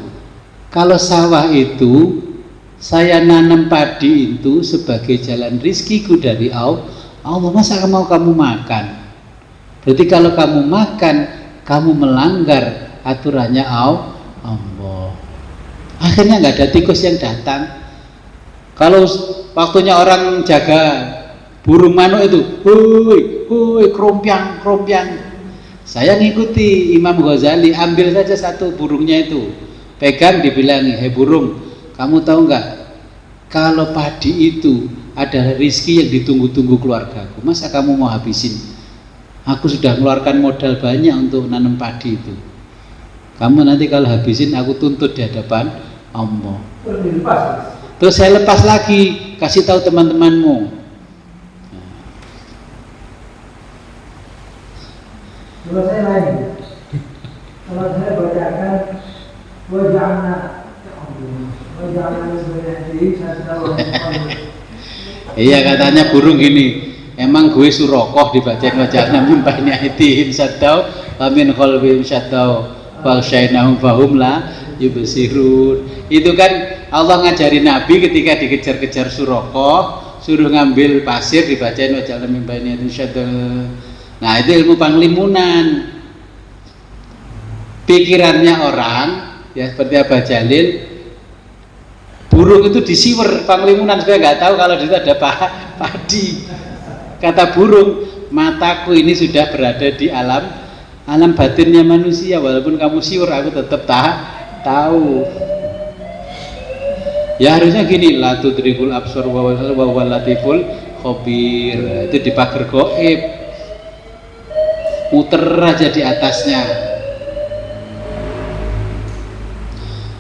kalau sawah itu saya nanam padi itu sebagai jalan rizkiku dari Allah. Masa mau kamu makan? Berarti kalau kamu makan, kamu melanggar aturannya Allah. Akhirnya nggak ada tikus yang datang. Kalau waktunya orang jaga burung manuk itu, hui, krompiang. Saya ngikuti Imam Ghazali, ambil saja 1 burungnya itu, pegang, dibilangi, hei burung, kamu tahu nggak? Kalau padi itu adalah rizki yang ditunggu-tunggu keluargaku, masa kamu mau habisin? Aku sudah mengeluarkan modal banyak untuk nanam padi itu. Kamu nanti kalau habisin, aku tuntut di hadapan Allah. Terus saya lepas lagi, kasih tahu teman-temanmu. Kalau saya lain, kalau saya bacakan wajahna sebenarnya saya tahu. Iya, katanya burung gini, emang gue surokoh dibacain wajahna mimpahnya itim sadau amin kholbim sadau wal syainahum fahum la yubsirun. Itu kan Allah ngajarin Nabi ketika dikejar-kejar surokoh, suruh ngambil pasir dibacain wajahna mimpahnya itim sadau. Nah itu ilmu panglimunan. Pikirannya orang ya seperti Abah Jalil, burung itu disiwer panglimunan supaya nggak tahu kalau di situ ada padi. Kata burung, mataku ini sudah berada di alam batinnya manusia, walaupun kamu siwer aku tetap tahu. Ya harusnya gini, la tudrikul absar wa huwal latiful khabir. Itu di pagar gaib, muter aja di atasnya.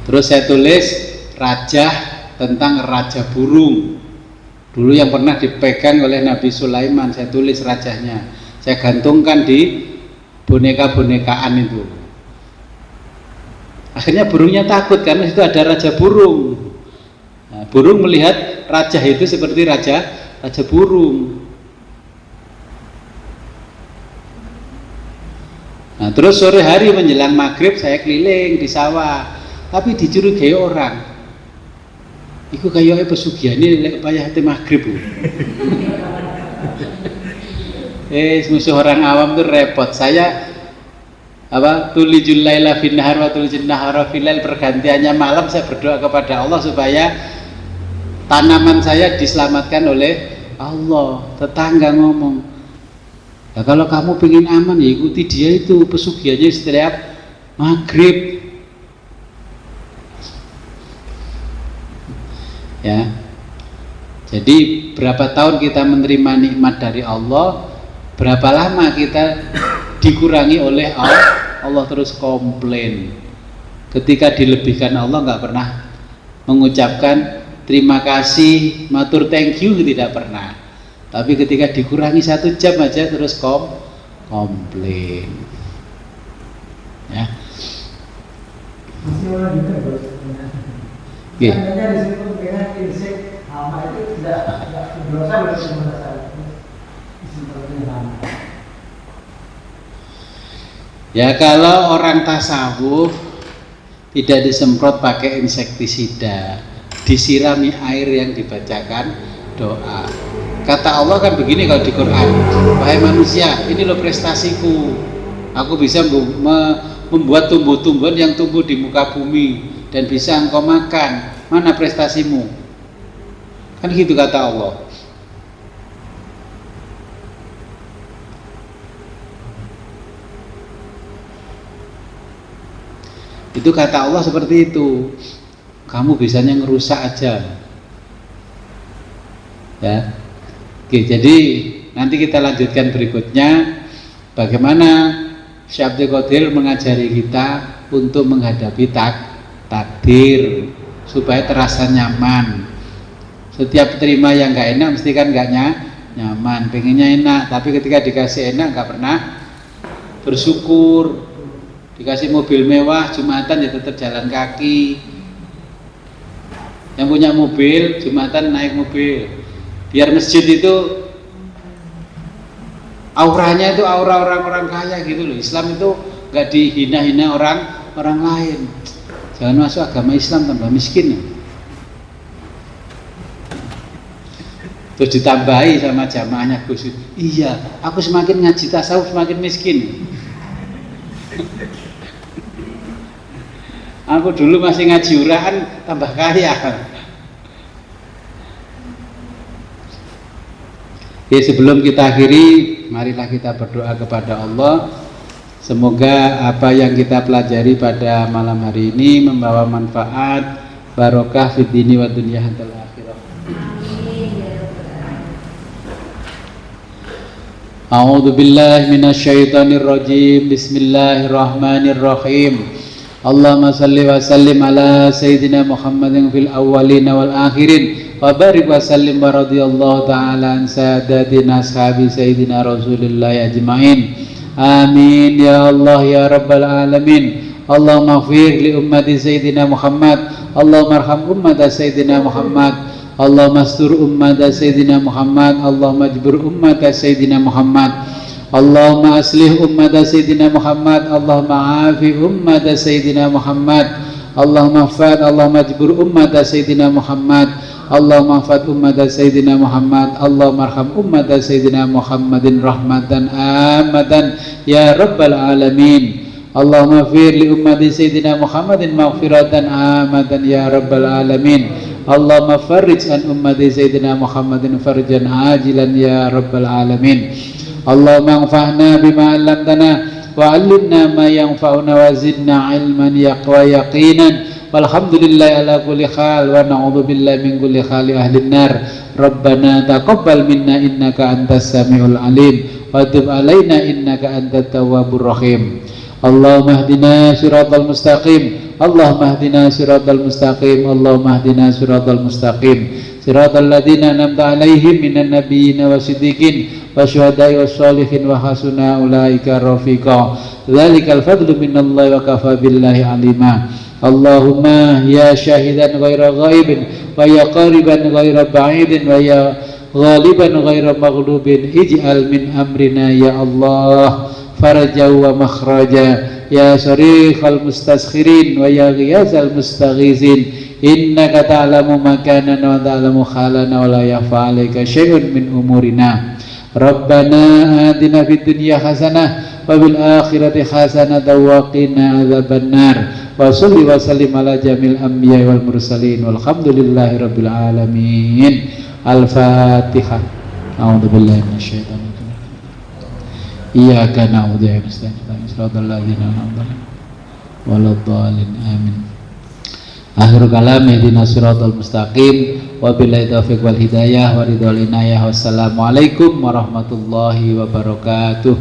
Terus saya tulis rajah tentang raja burung. Dulu yang pernah dipegang oleh Nabi Sulaiman, saya tulis rajahnya. Saya gantungkan di boneka-bonekaan itu. Akhirnya burungnya takut karena itu ada raja burung. Nah, burung melihat rajah itu seperti raja burung. Nah, terus sore hari menjelang maghrib saya keliling di sawah, tapi dicurigai orang. Iku kayaknya pesugihannya lek payah te maghrib. Musuh orang awam tuh repot. Saya tulijul laila fin nahar wa tulijul nahara fil lail, pergantiannya malam saya berdoa kepada Allah supaya tanaman saya diselamatkan oleh Allah. Tetangga ngomong, nah, kalau kamu pengen aman ya ikuti dia itu pesugihannya setiap maghrib. Ya, jadi berapa tahun kita menerima nikmat dari Allah, berapa lama kita dikurangi oleh Allah terus komplain. Ketika dilebihkan Allah nggak pernah mengucapkan terima kasih, matur thank you, tidak pernah. Tapi ketika dikurangi 1 jam aja terus komplain. Ya. Masih melanjutkan bos. Oke. Seandainya disebut dengan insek hama itu tidak berdosa berdosa. Disebutnya hama. Ya kalau orang tasawuf tidak disemprot pakai insektisida, disirami air yang dibacakan doa. Kata Allah kan begini kalau di Quran, wahai manusia, ini loh prestasiku, aku bisa membuat tumbuh-tumbuhan yang tumbuh di muka bumi dan bisa engkau makan. Mana prestasimu? Kan gitu kata Allah. Itu kata Allah seperti itu. Kamu bisanya ngerusak aja. Ya. Oke, jadi nanti kita lanjutkan berikutnya bagaimana Syekh Abdul Qadir mengajari kita untuk menghadapi takdir supaya terasa nyaman. Setiap terima yang nggak enak mesti kan nggak nyaman, pengennya enak, tapi ketika dikasih enak nggak pernah bersyukur. Dikasih mobil mewah Jumatan ya tetap jalan kaki. Yang punya mobil Jumatan naik mobil. Biar masjid itu auranya itu aura orang-orang kaya gitu loh. Islam itu nggak dihina-hina orang lain. Jangan masuk agama Islam tambah miskin. Terus ditambahi sama jamaahnya Gus. Iya, aku semakin ngaji tasawuf semakin miskin. Aku dulu masih ngaji uraan tambah kaya. Oke, sebelum kita akhiri, marilah kita berdoa kepada Allah. Semoga apa yang kita pelajari pada malam hari ini membawa manfaat, barokah fid dini wa dunya hatta akhirah. A'udzu billahi minasyaitonir rajim. Bismillahirrahmanirrahim. Allahumma salli wa sallim ala sayyidina Muhammadin fil awwalin wal akhirin wa barik wa sallim wa radhiyallahu ta'ala an sadatina ashabi sayyidina Rasulillah ajma'in. Amin ya Allah ya rabbal alamin. Allahumma ighfir li ummati sayyidina Muhammad. Allahumma arham ummata sayyidina Muhammad. Allahumma astur ummata sayyidina Muhammad. Allahumma ajbur ummata sayyidina Muhammad. Allahumma aslih ummata sayyidina Muhammad. Allahumma afi ummata sayyidina Muhammad. Allahumma fad. Allahumma ajbur ummata sayyidina Muhammad. Allahumma fad ummata sayyidina Muhammad. Allahumma arham ummata sayyidina Muhammadin rahmatan amatan ya rabbal alamin. Allahumma fir li ummati sayyidina Muhammadin maghfiratan amatan ya rabbal alamin. Allahumma farrij an ummati sayyidina Muhammadin farjan ajilan ya rabbal alamin. Allahumma anfa'na bima 'allamtana wa 'allimna ma yanfa'una wa zidna 'ilman wa yaqinan. Walhamdulillahi ala kulli hal wa na'udzu billahi min kulli hali ahlin nar. Rabbana taqabbal minna innaka antas samiul alim wa tub 'alaina innaka antat tawwabur rahim. Allahumma hdina siratal mustaqim. Allahumma hdina siratal mustaqim. Allahumma hdina siratal mustaqim. Siratal ladzina an'amta 'alaihim minan nabiyyin wa siddiqin wa syuhada'i was sholihin wa hasuna ulaika rafiqa. Dzalikal fadlu minallahi wa kafa billahi alima. Allahumma ya syahidan ghaira ghaibin wa ya qariban ghaira ba'idin wa ya ghaliban ghaira maghlubin ij'al min amrina ya Allah faraja wa makhraja ya syarikhal mustaskhirin wa ya ghiyasal mustaghizin. Innaka ta'lamu makanana wa ta'lamu khalana wa la yakhfa 'alaika syai'un min umurina. Rabbana atina fid dunya hasanah wa bil akhirati hasanah wa qina adzabannar. Wa sholli wa sallim ala jamil anbiya wal mursalin walhamdulillahi rabbil alamin. Al-Fatihah. A'udzu billahi minasyaitonir rajim. Iyyaka na'budu wa iyyaka nasta'in. Shiratal ladzina an'amta 'alaihim waladdallin. Amin. Akhirul kalam ihdinas siratal mustaqim wa billahi taufiq wal hidayah wa ridwal inayah. Wassalamualaikum warahmatullahi wabarakatuh.